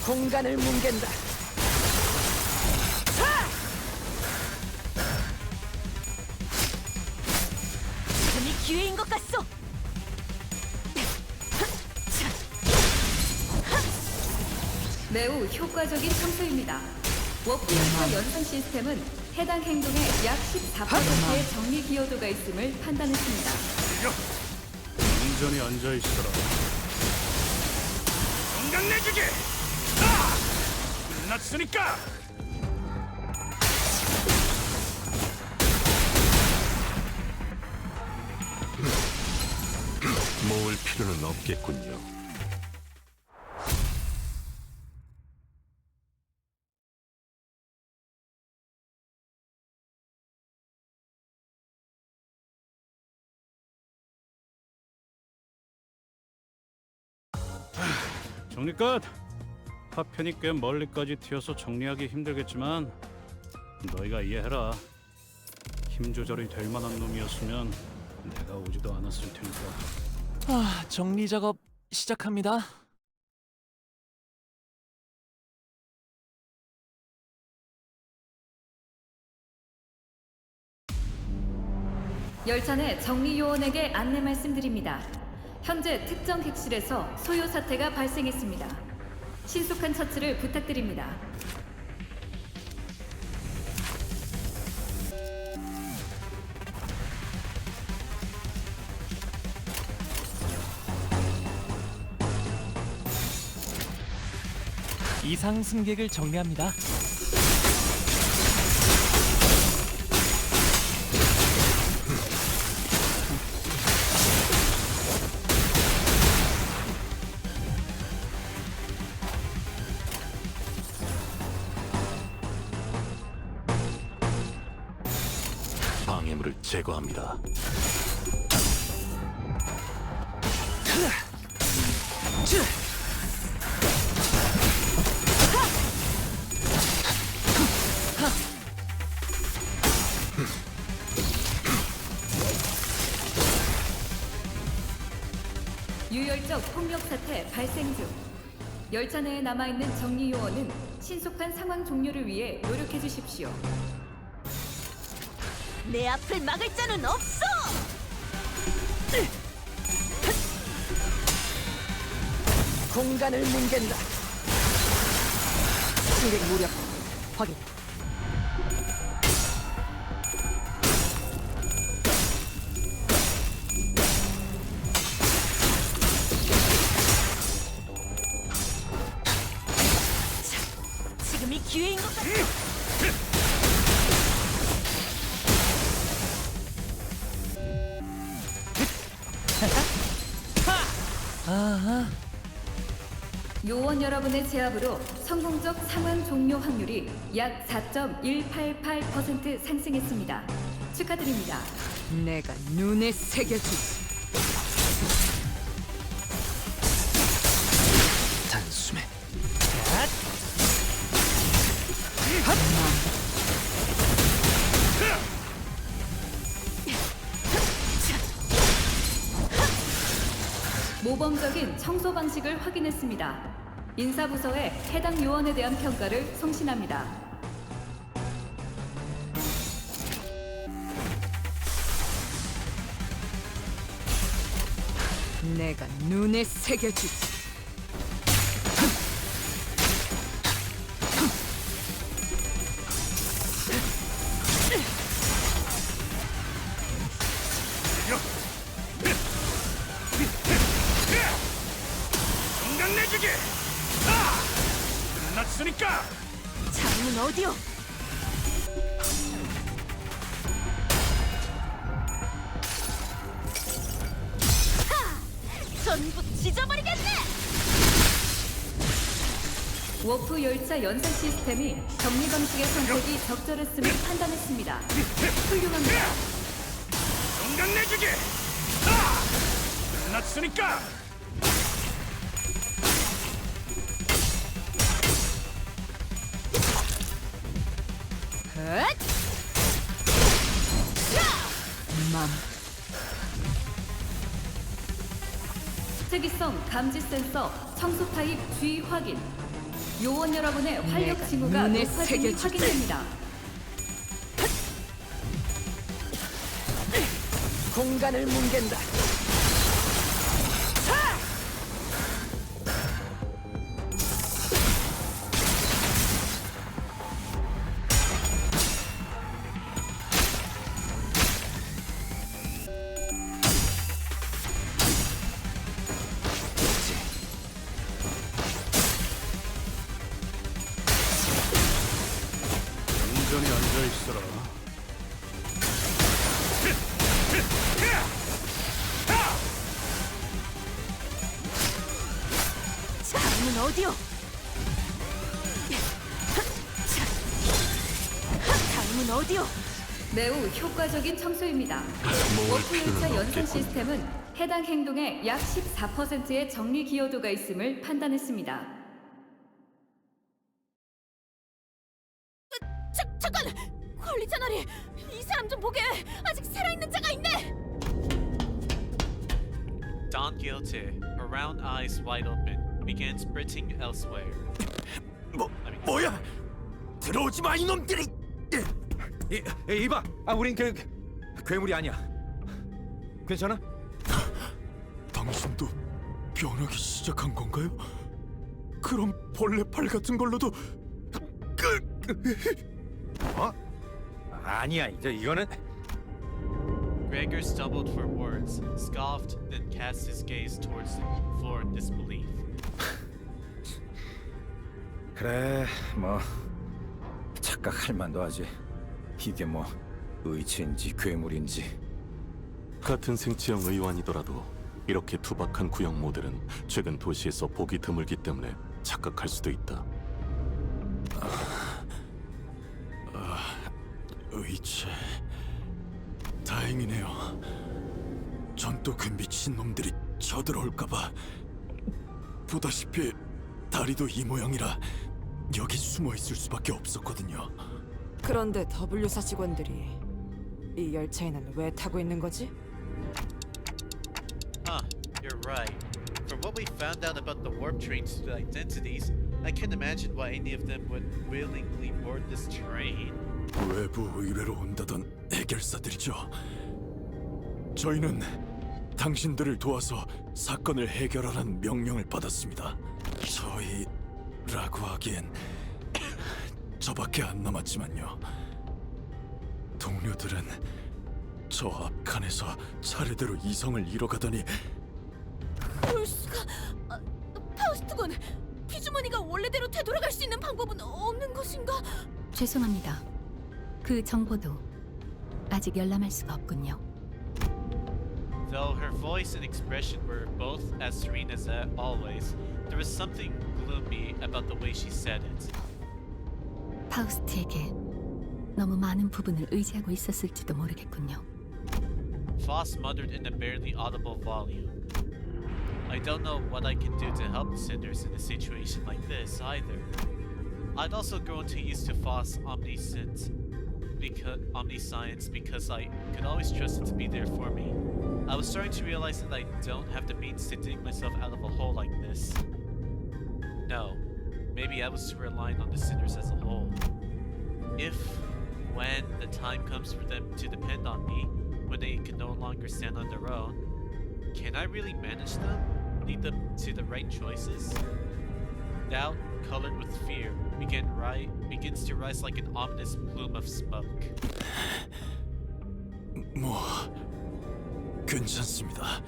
공간을 뭉갠다. 지금이 기회인 것 같소. 매우 효과적인 청소입니다. 워프 열차 연산 시스템은 해당 행동에 약 14%의 정리 기여도가 있음을 판단했습니다. 온전히 앉아 있어라. 공격 내주기. 끝났으니까. 모을 필요는 없겠군요. 정리 끝. 파편이 꽤 멀리까지 튀어서 정리하기 힘들겠지만 너희가 이해해라. 힘 조절이 될 만한 놈이었으면 내가 오지도 않았을 테니까. 아, 정리 작업 시작합니다. 열차 내 정리 요원에게 안내 말씀드립니다. 현재 특정 객실에서 소요 사태가 발생했습니다. 신속한 처치를 부탁드립니다. 이상 승객을 정리합니다. 그를 제거합니다. 유혈적 폭력 사태 발생 중. 열차 내에 남아있는 정리 요원은 신속한 상황 종료를 위해 노력해 주십시오. 내 앞을 막을 자는 없어! 공간을 뭉갠다. 승객 무력 확인. 지금이 기회인 것 같아! 요원 여러분의 제압으로 성공적 상황 종료 확률이 약 4.188% 상승했습니다. 축하드립니다. 내가 눈에 새겨주지. 단숨에 모범적인 청소 방식을 확인했습니다. 인사부서에 해당 요원에 대한 평가를 송신합니다. 내가 눈에 새겨주지. 인간 내주기! 끝났으니까! 장은 어디요? 전부 찢어버리겠네! 워프 열차 연산 시스템이 정리 방식의 선택이 적절했음을 판단했습니다. 훌륭합니다. 인간 내주기! 끝났으니까! 특이성 감지 센서 청소 타입 G 확인. 요원 여러분의 활력 징후가 눈에 높아짐이 새겨주지. 확인됩니다. 공간을 뭉갠다. 온전히 앉아있어라. 장은 어디요? 다음은 어디요? 매우 효과적인 청소입니다. 워프 열차 연산 시스템은 해당 행동의 약 14%의 정리 기여도가 있음을 판단했습니다. 잠깐! 관리자 나리! 이 사람 좀 보게! 아직 살아있는 자가 있네! Don Quixote, her round eyes wide open, began sprinting elsewhere. 뭐야? 들어오지 마 이놈들이! 이봐, 우린 괴물이 아니야. 괜찮아? 당신도 변하기 시작한 건가요? 그럼 벌레팔 같은 걸로도 어? 아니야, 이거는 Gregor stumbled for words, scoffed, then cast his gaze towards the floor in disbelief. 그래, 뭐 착각할 만도 하지. 이게 뭐 의체인지 괴물인지. 같은 생체형 의완이더라도 이렇게 투박한 구형 모델은 최근 도시에서 보기 드물기 때문에 착각할 수도 있다. 의체. 다행이네요. 전 또 그 미친놈들이 쳐들어올까봐. 보다시피 다리도 이 모양이라 여기 숨어 있을 수밖에 없었거든요. 그런데 W사 직원들이 이 열차에는 왜 타고 있는 거지? You're right. From what we found out about the warp train's identities, I can't imagine why any of them would willingly board this train. 외부 의뢰로 온다던 해결사들이죠. 저희는 당신들을 도와서 사건을 해결하라는 명령을 받았습니다. 저희라고 하기엔 저밖에 안 남았지만요. 동료들은 저 앞칸에서 차례대로 이성을 잃어가더니 그럴 수가... 파우스트군, 피주머니가 원래대로 되돌아갈 수 있는 방법은 없는 것인가? 죄송합니다. 그 정보도 아직 열람할 수가 없군요. Though her voice and expression were both as serene as always, there was something gloomy about the way she said it. 파우스트에게 너무 많은 부분을 의지하고 있었을지도 모르겠군요. Foss muttered in a barely audible volume. I don't know what I can do to help the Cinders in a situation like this either. I'd also grown too used to Foss' omniscience because I could always trust it to be there for me. I was starting to realize that I don't have the means to dig myself out of a hole like this. No, maybe I was too reliant on the Cinders as a whole. If, when the time comes for them to depend on me, when they can no longer stand on their own, can I really manage them? Lead them to the right choices? Doubt, colored with fear, begins to rise like an ominous plume of smoke. 뭐 괜찮습니다.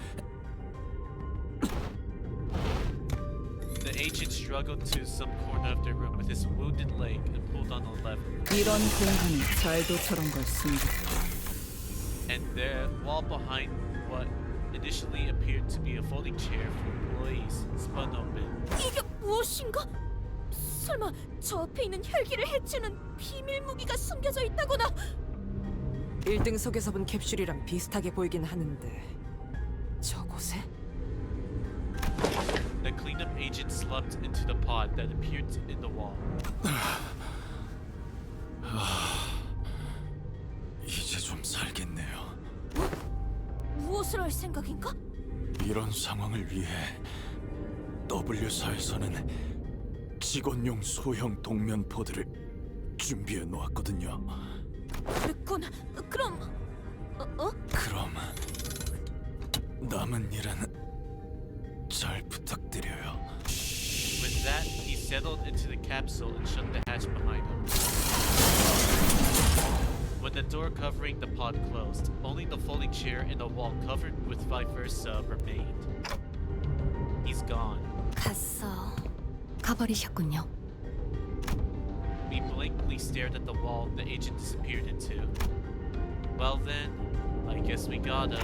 The agent struggled to some corner of the room with his wounded leg and pulled on a lever. 이런 공간이 잘도 저런 걸 숨겼다. And the wall behind what initially appeared to be a folding chair for employees spun open. 이게 무엇인가? 설마 저 앞에 있는 혈기를 해치는 비밀 무기가 숨겨져 있다거나? 1등석에서 본 캡슐이랑 비슷하게 보이긴 하는데 저곳에? The cleanup agent slumped into the pod that appeared in the wall. 이제 좀 살겠네요. 무엇을 할 생각인가? 이런 상황을 위해 W사에서는 직원용 소형 동면 포드를 준비해 놓았거든요. 그랬군. 그럼... 그럼 남은 일은 잘 부탁드려요. With that, he settled into the capsule and shut the hatch behind him. When the door covering the pod closed, only the folding chair and the wall covered with vice versa remained. He's gone. 갔어. 가버리셨군요. We blankly stared at the wall the agent disappeared into. Well then, I guess we gotta.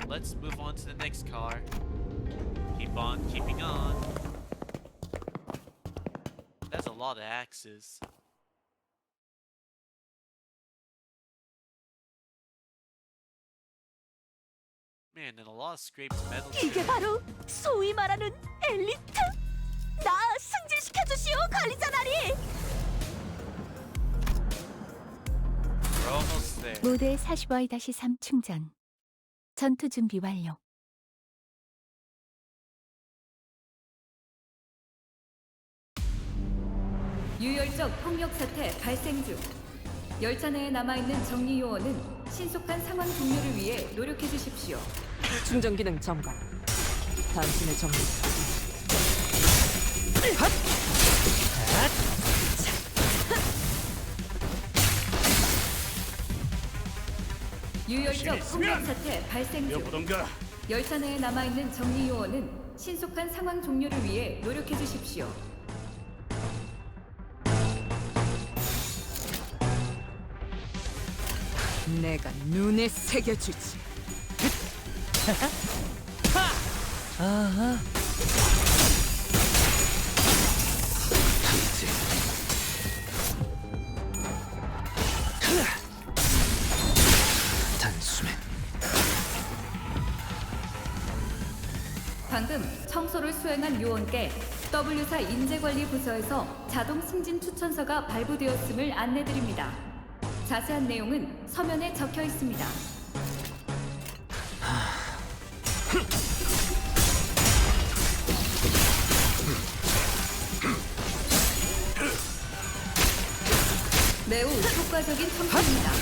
Let's move on to the next car. Keep on keeping on. That's a lot of axes. Man, and a lot of scraped metal. 이게 바로 소위 말하는 엘리트? 나 승진시켜 주시오, 관리자나리. We're almost there. 모델 40Y-3 충전. 전투 준비 완료. 유혈적 폭력 사태 발생 중. 열차 내에 남아있는 정리 요원은 신속한 상황 종료를 위해 노력해 주십시오. 충전 기능 점검. 당신의 정리. 유혈적 폭력 사태 발생 중. 여보던가. 열차 내에 남아있는 정리 요원은 신속한 상황 종료를 위해 노력해 주십시오. 내가 눈에 새겨주지. 아하. 방금 청소를 수행한 요원께 W사 인재관리부서에서 자동 승진 추천서가 발부되었음을 안내드립니다. 자세한 내용은 서면에 적혀 있습니다. 매우 효과적인 청소입니다.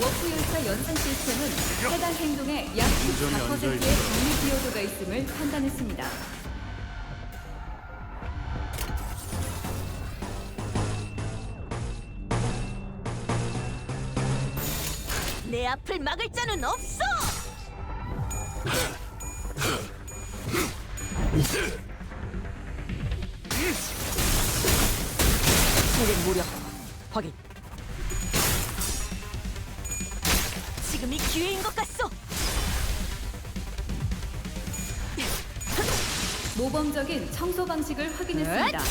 워프열차 연산 시스템은 해당 행동에 약 14%의 정리 기여도가 있음을 판단했습니다. 내 앞을 막을 자는 없어! 적의 무력 확인. 지금이 기회인 것 같소! 모범적인 청소 방식을 확인했습니다.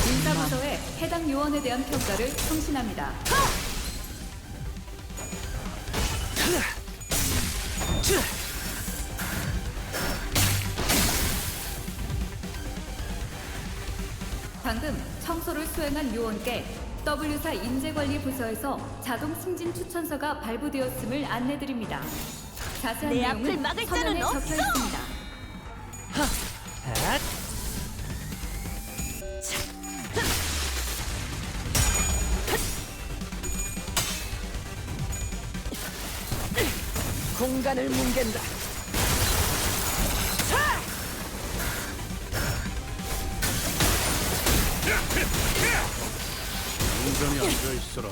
인사부서에 해당 요원에 대한 평가를 성신합니다. 방금 청소를 수행한 요원께 W사 인재관리부서에서 자동 승진 추천서가 발부되었음을 안내드립니다. 자세한 내 앞을 내용은 막을 서면에 자는 적혀 없어! 있습니다. 공간을 뭉갠다. 온전히 앉아 있어라.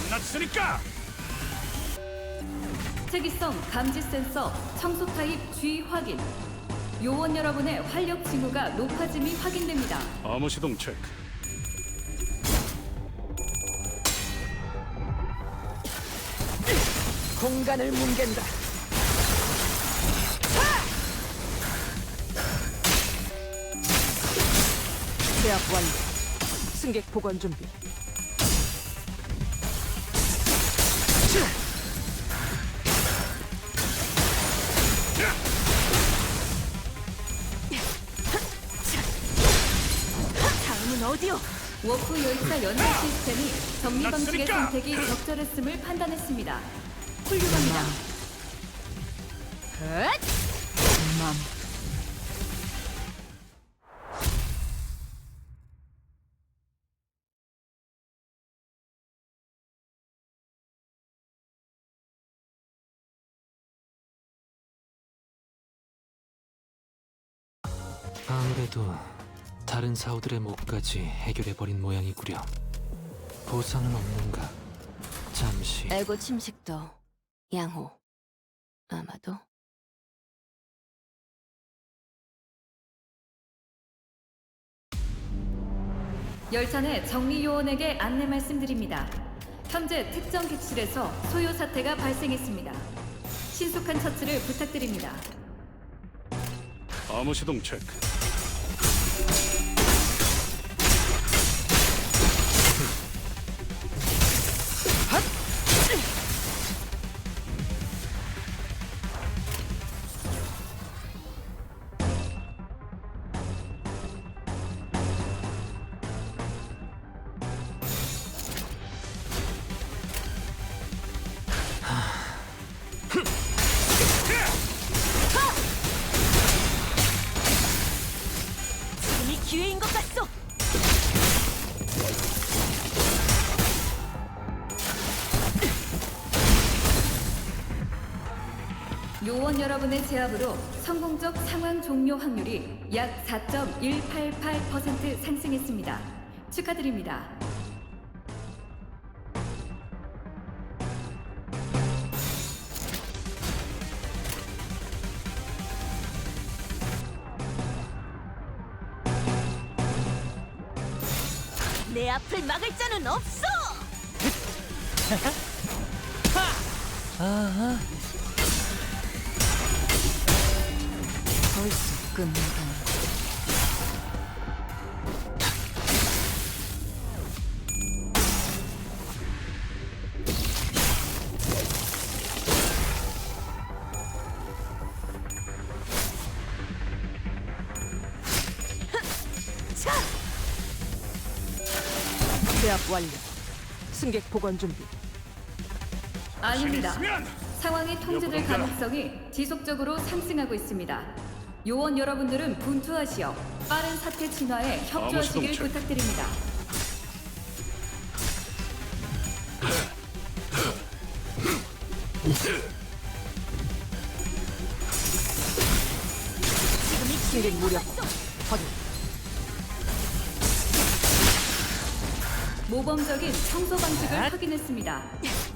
끝났으니까. 특이성 감지 센서 청소 타입 G 확인. 요원 여러분의 활력 징후가 높아짐이 확인됩니다. 암호 시동 체크. 공간을 뭉갠다. 제압 완료. 승객 보관 준비. 다음은 어디요? 워프 열차 연산 시스템이 정리 방식의 선택이 적절했음을 판단했습니다. 훌륭합니다. 아무래도 다른 사우들의 몫까지 해결해버린 모양이구려. 보상은 없는가? 잠시. 에고 침식도 양호. 아마도. 열차 내 정리 요원에게 안내 말씀드립니다. 현재 특정 객실에서 소요 사태가 발생했습니다. 신속한 처치를 부탁드립니다. 암호 시동 체크. 지금이 기회인 것 같소! 요원 여러분의 제압으로 성공적 상황 종료 확률이 약 4.188% 상승했습니다. 축하드립니다. 내 앞을 막을 자는 없어! 아하. 벌써 끝나다니. 완료. 승객 보관 준비. 아닙니다. 상황이 통제될 가능성이 지속적으로 상승하고 있습니다. 요원 여러분들은 분투하시어 빠른 사태 진화에 협조하시길 동체. 부탁드립니다. 승객 무력 확인. 모범적인 청소 방식을 확인했습니다.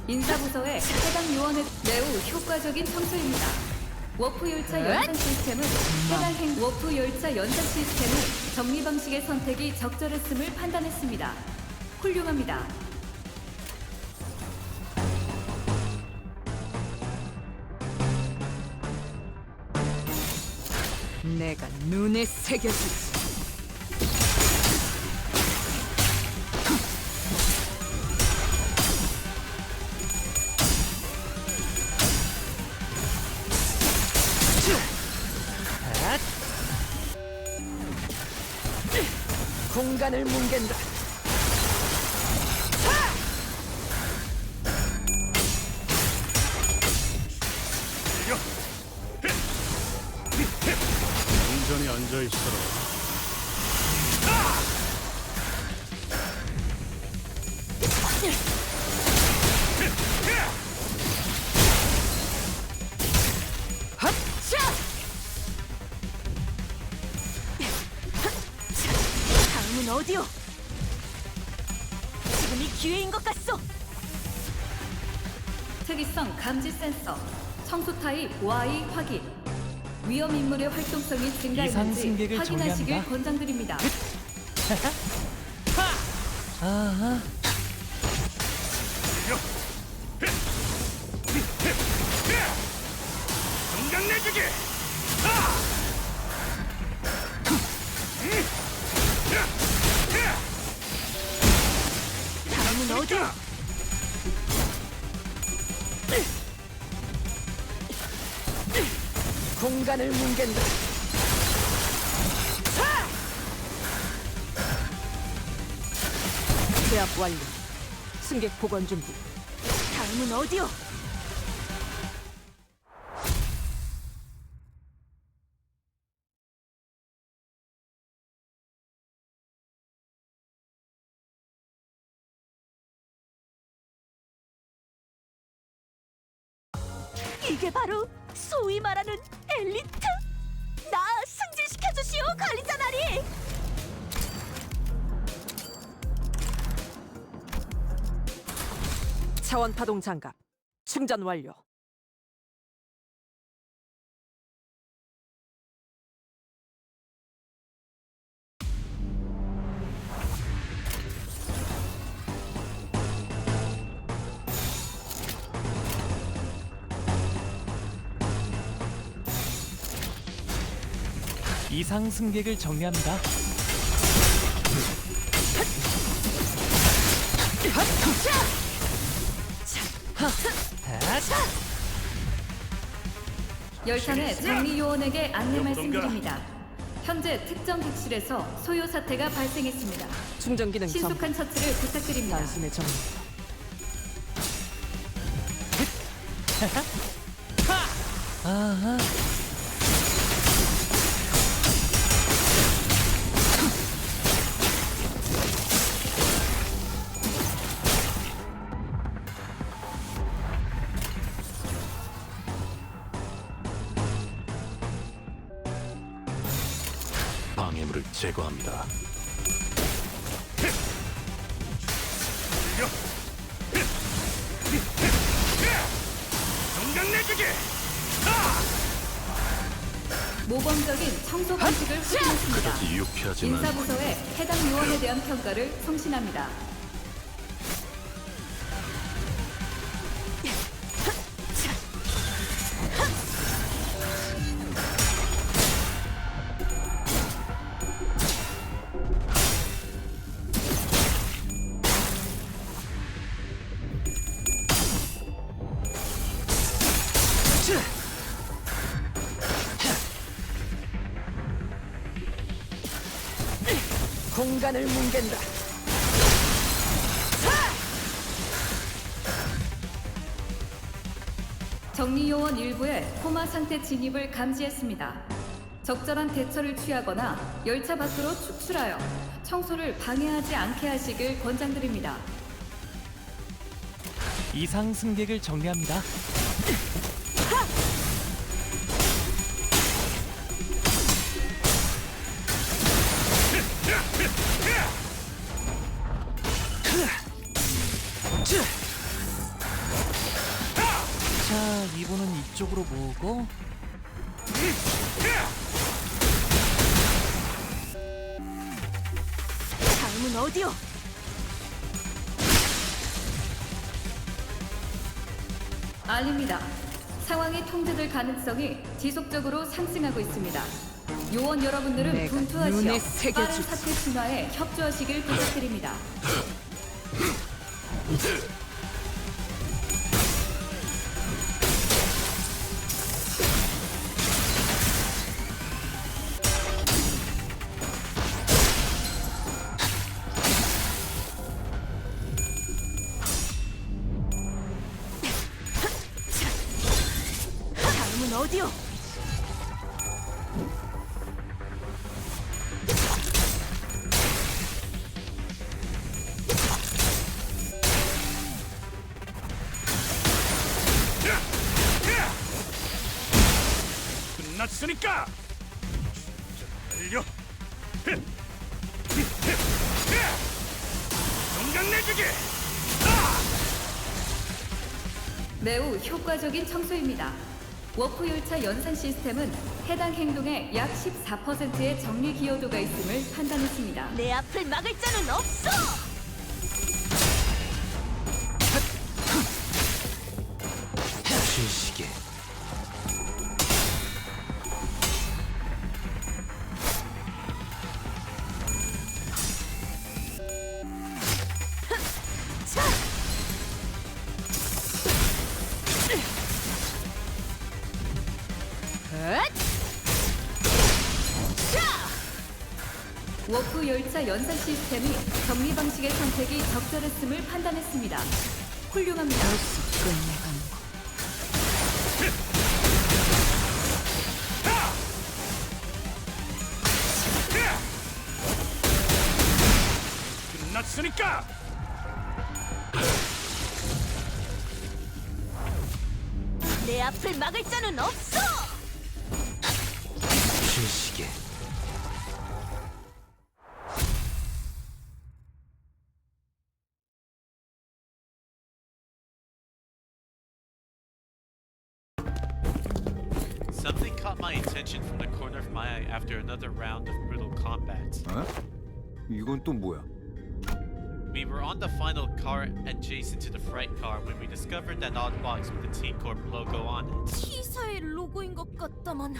인사부서의 해당 요원의 매우 효과적인 청소입니다. 워프 열차 연산 시스템은 해당 워프 열차 연산 시스템은 정리 방식의 선택이 적절했음을 판단했습니다. 훌륭합니다. 내가 눈에 새겨주지. 공간을 뭉갠다. 온전히 앉아 있어라. 다음은 어디요? 지금이 기회인 것 같소. 특이성 감지 센서, 청소 타입 Y 확인. 위험 인물의 활동성이 이상 증가했는지 승객을 확인하시길 정리합니다. 권장드립니다. 아하. 당장 내주게. 다음은 어디요? 공간을 뭉갠다. 제압 완료. 승객 보관 준비. 다음은 어디요? 이게 바로 소위 말하는 엘리트? 나 승진시켜 주시오, 관리자나리. 차원 파동 장갑 충전 완료. 이상 승객을 정리합니다. 열차내 정리 요원에게 안내 말씀드립니다. 현재 특정 객실에서 소요 사태가 발생했습니다. 충전 기능 신속한 처치를 부탁드립니다. 단숨에 정리. 아하. 방해물을 제거합니다. 당장 내주게. 모범적인 청소 방식을 확인했습니다. 그다지 유쾌하지만 인사부서에 해당 요원에 대한 평가를 송신합니다. 공간을 뭉갠다. 정리요원 일부의 코마 상태 진입을 감지했습니다. 적절한 대처를 취하거나 열차 밖으로 축출하여 청소를 방해하지 않게 하시길 권장드립니다. 이상 승객을 정리합니다. 자, 이분은 이쪽으로 모으고 다음은 어디요? 알립니다. 상황이 통제될 가능성이 지속적으로 상승하고 있습니다. 요원 여러분들은 내가 분투하시어 눈에 빠른 새겨주지. 사태 진화에 협조하시길 부탁드립니다. 다음은 어디요? 끝났으니까 달려. 영광 내주기. 매우 효과적인 청소입니다. 워프 열차 연산 시스템은 해당 행동의 약 14%의 정리 기여도가 있음을 판단했습니다. 내 앞을 막을 자는 없어! 춘식이 워프 열차 연산 시스템이 정리 방식의 선택이 적절했음을 판단했습니다. 훌륭합니다. 끝내가는 거. 끝났으니까. 내 앞을 막을 자는 없어! 춘식이 Something caught my attention from the corner of my eye after another round of brutal combat. 어? 이건 또 뭐야? We were on the final car adjacent to the freight car when we discovered that odd box with the T-Corp logo on it. T사의 로고인 것 같다만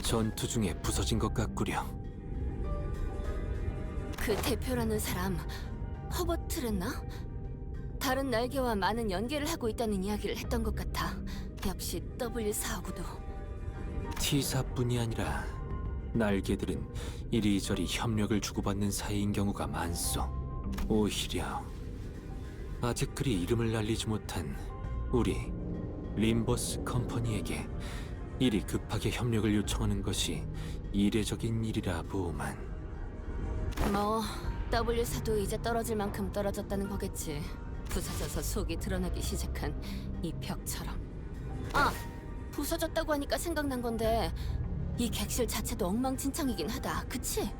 전투 중에 부서진 것 같구려. 그 대표라는 사람 허버트랬나? 다른 날개와 많은 연계를 하고 있다는 이야기를 했던 것 같아. 역시 W4하고도. T사뿐이 아니라 날개들은 이리저리 협력을 주고받는 사이인 경우가 많소. 오히려 아직 그리 이름을 날리지 못한 우리 림버스 컴퍼니에게 이리 급하게 협력을 요청하는 것이 이례적인 일이라 보만. 뭐 W4도 이제 떨어질 만큼 떨어졌다는 거겠지. 부서져서 속이 드러나기 시작한 이 벽처럼. 아, 부서졌다고 하니까 생각난 건데 이 객실 자체도 엉망진창이긴 하다. 그치?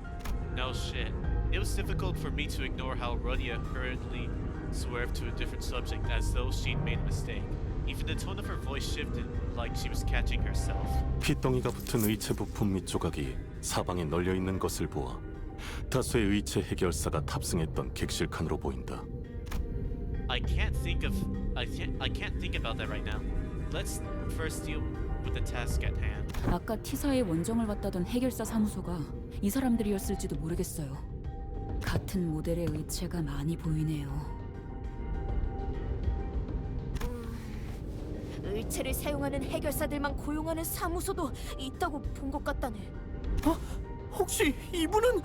No shit. It was difficult for me to ignore how Rudia hurriedly swerved to a different subject as though she'd made a mistake. Even the tone of her voice shifted like she was catching herself. 피덩이가 붙은 의체 부품 및 조각이 사방에 널려 있는 것을 보아 다수의 의체 해결사가 탑승했던 객실 칸으로 보인다. I can't think about that right now. Let's first deal with the task at hand. 아까 T사의 원정을 왔다던 해결사 사무소가 이 사람들이었을지도 모르겠어요. 같은 모델의 의체가 많이 보이네요. 의체를 사용하는 해결사들만 고용하는 사무소도 있다고 본 것 같다네. 혹시 이분은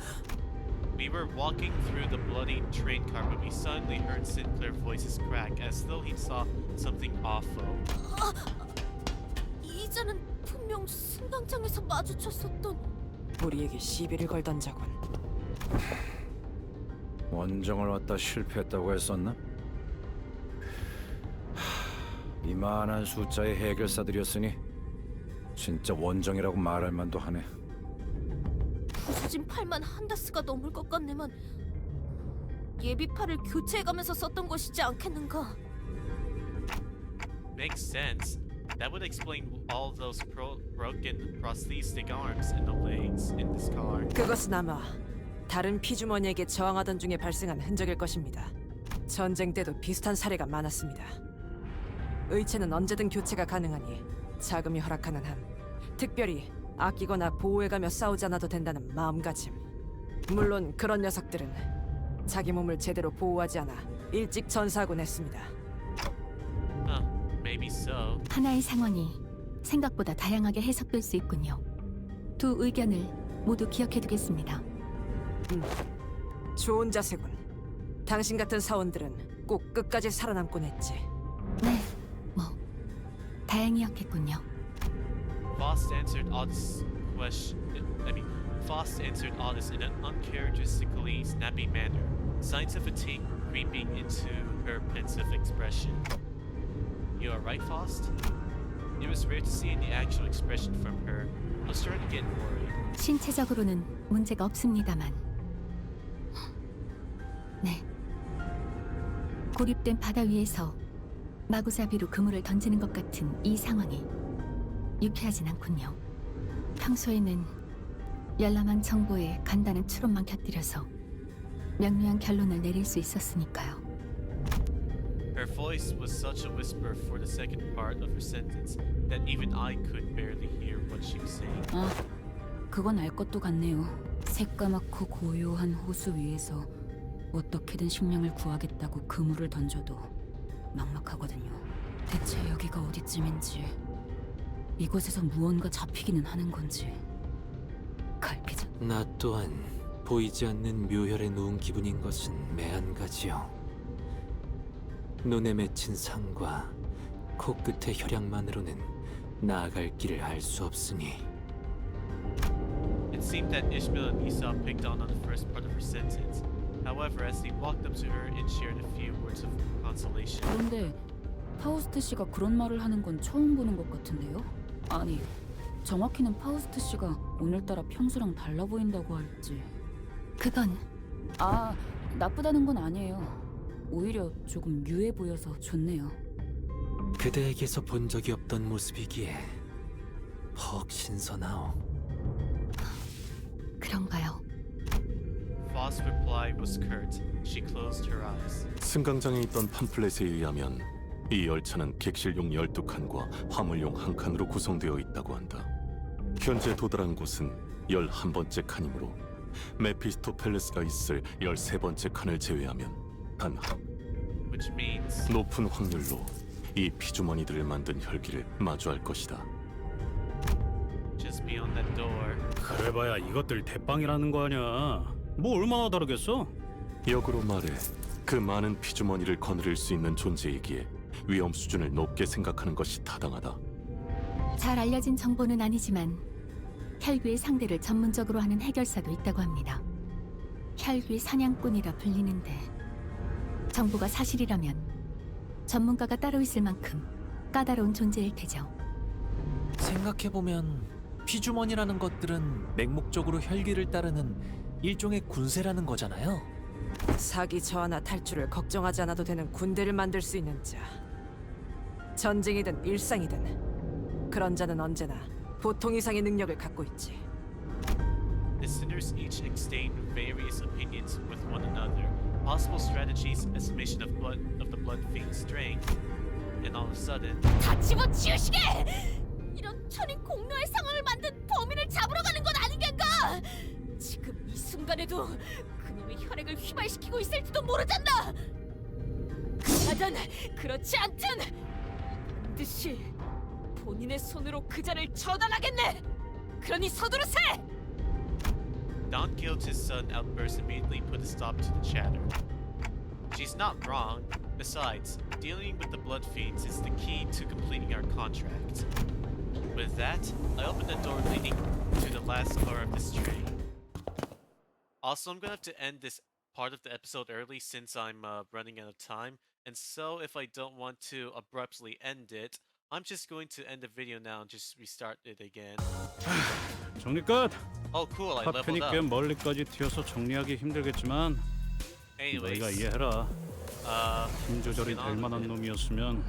We were walking through the bloody train car when we suddenly heard Sinclair's voices crack as though he saw something awful. 이자는 분명 승강장에서 마주쳤었던. 우리에게 시비를 걸던 자군. 원정을 왔다 실패했다고 했었나? 이만한 숫자의 해결사들이었으니 진짜 원정이라고 말할 만도 하네. 부서진 팔만 한다스가 넘을 것 같네만 예비팔을 교체해가면서 썼던 것이지 않겠는가? Makes sense. That would explain all those broken prosthetic arms and the legs in this car. 그것은 아마 다른 피주머니에게 저항하던 중에 발생한 흔적일 것입니다. 전쟁 때도 비슷한 사례가 많았습니다. 의체는 언제든 교체가 가능하니 자금이 허락하는 한 특별히 아끼거나 보호해가며 싸우지 않아도 된다는 마음가짐. 물론 그런 녀석들은 자기 몸을 제대로 보호하지 않아 일찍 전사하곤 했습니다. Maybe so. 하나의 상황이 생각보다 다양하게 해석될 수 있군요. 두 의견을 모두 기억해두겠습니다. 좋은 자세군. 당신 같은 사원들은 꼭 끝까지 살아남곤 했지. 네, 뭐 다행이었겠군요. Faust answered Otis' question. Faust answered Otis in an uncharacteristically snappy manner. Signs of fatigue creeping into her pensive expression. You alright, Faust? It was rare to see any actual expression from her. I was starting to get worried. 신체적으로는 문제가 없습니다만. 네. 고립된 바다 위에서 마구잡이로 그물을 던지는 것 같은 이 상황이 유쾌하진 않군요. 평소에는 열람한 정보에 간단한 추론만 곁들여서 명료한 결론을 내릴 수 있었으니까요. Her voice was such a whisper for the second part of her sentence that even I could barely hear what she was saying. 아, 그건 알 것도 같네요. 새까맣고 고요한 호수 위에서 어떻게든 식량을 구하겠다고 그물을 던져도 막막하거든요. 대체 여기가 어디쯤인지, 이곳에서 무언가 잡히기는 하는 건지. 갈피자. 나 또한 보이지 않는 묘혈에 누운 기분인 것은 매한가지요. 눈에 맺힌 상과 코끝의 혈약만으로는 나아갈 길을 알 수 없으니. It seemed that Ishmael and Esau picked on the first part of her sentence. However, as they walked up to her and shared a few words of consolation. 그런데 파우스트 씨가 그런 말을 하는 건 처음 보는 것 같은데요? 아니, 정확히는 파우스트 씨가 오늘따라 평소랑 달라 보인다고 할지. 그건 나쁘다는 건 아니에요. 오히려 조금 유해 보여서 좋네요. 그대에게서 본 적이 없던 모습이기에 퍽 신선하오. 그런가요? Faust's reply was curt. She closed her eyes. 승강장에 있던 팜플렛에 의하면 이 열차는 객실용 12칸과 화물용 1칸으로 구성되어 있다고 한다. 현재 도달한 곳은 11번째 칸이므로 메피스토펠레스가 있을 13번째 칸을 제외하면 단 Which means 높은 확률로 이 피주머니들을 만든 혈기를 마주할 것이다. just beyond that door. 그래봐야 이것들 대빵이라는 거 아니야. 뭐 얼마나 다르겠어? 역으로 말해 그 많은 피주머니를 거느릴 수 있는 존재이기에 위험 수준을 높게 생각하는 것이 타당하다. 잘 알려진 정보는 아니지만 혈귀의 상대를 전문적으로 하는 해결사도 있다고 합니다. 혈귀 사냥꾼이라 불리는데 정보가 사실이라면 전문가가 따로 있을 만큼 까다로운 존재일 테죠. 생각해보면 피주머니라는 것들은 맹목적으로 혈기를 따르는 일종의 군세라는 거잖아요. 사기 저하나 탈출을 걱정하지 않아도 되는 군대를 만들 수 있는 자. 전쟁이든 일상이든 그런 자는 언제나 보통 이상의 능력을 갖고 있지. The sinners each exchanged various opinions with one another, possible strategies, estimation of the blood fiend's strength, and all of a sudden, 다 집어치우시게! 이런 천인 공로의 상황을 만든 범인을 잡으러 가는 건 아닌가? 지금 이 순간에도 그놈의 혈액을 휘발시키고 있을지도 모르잖아. 그하든 그렇지 않든 반드시 본인의 손으로 그 자를 처단하겠네. 그러니 서두르세! Don Quixote's sudden outburst immediately put a stop to the chatter. She's not wrong. Besides, dealing with the Blood Fiends is the key to completing our contract. With that, I open the door leading to the last car of this train. Also, I'm gonna have to end this part of the episode early since I'm running out of time, and so if I don't want to abruptly end it, I'm just going to end the video now and just restart it again. 정리 끝. Oh cool, I leveled 파편이 꽤 up. 멀리까지 튀어서 정리하기 힘들겠지만 Anyways, 너희가 이해해라. 힘 조절이 moving 될 on a 만한 bit. 놈이었으면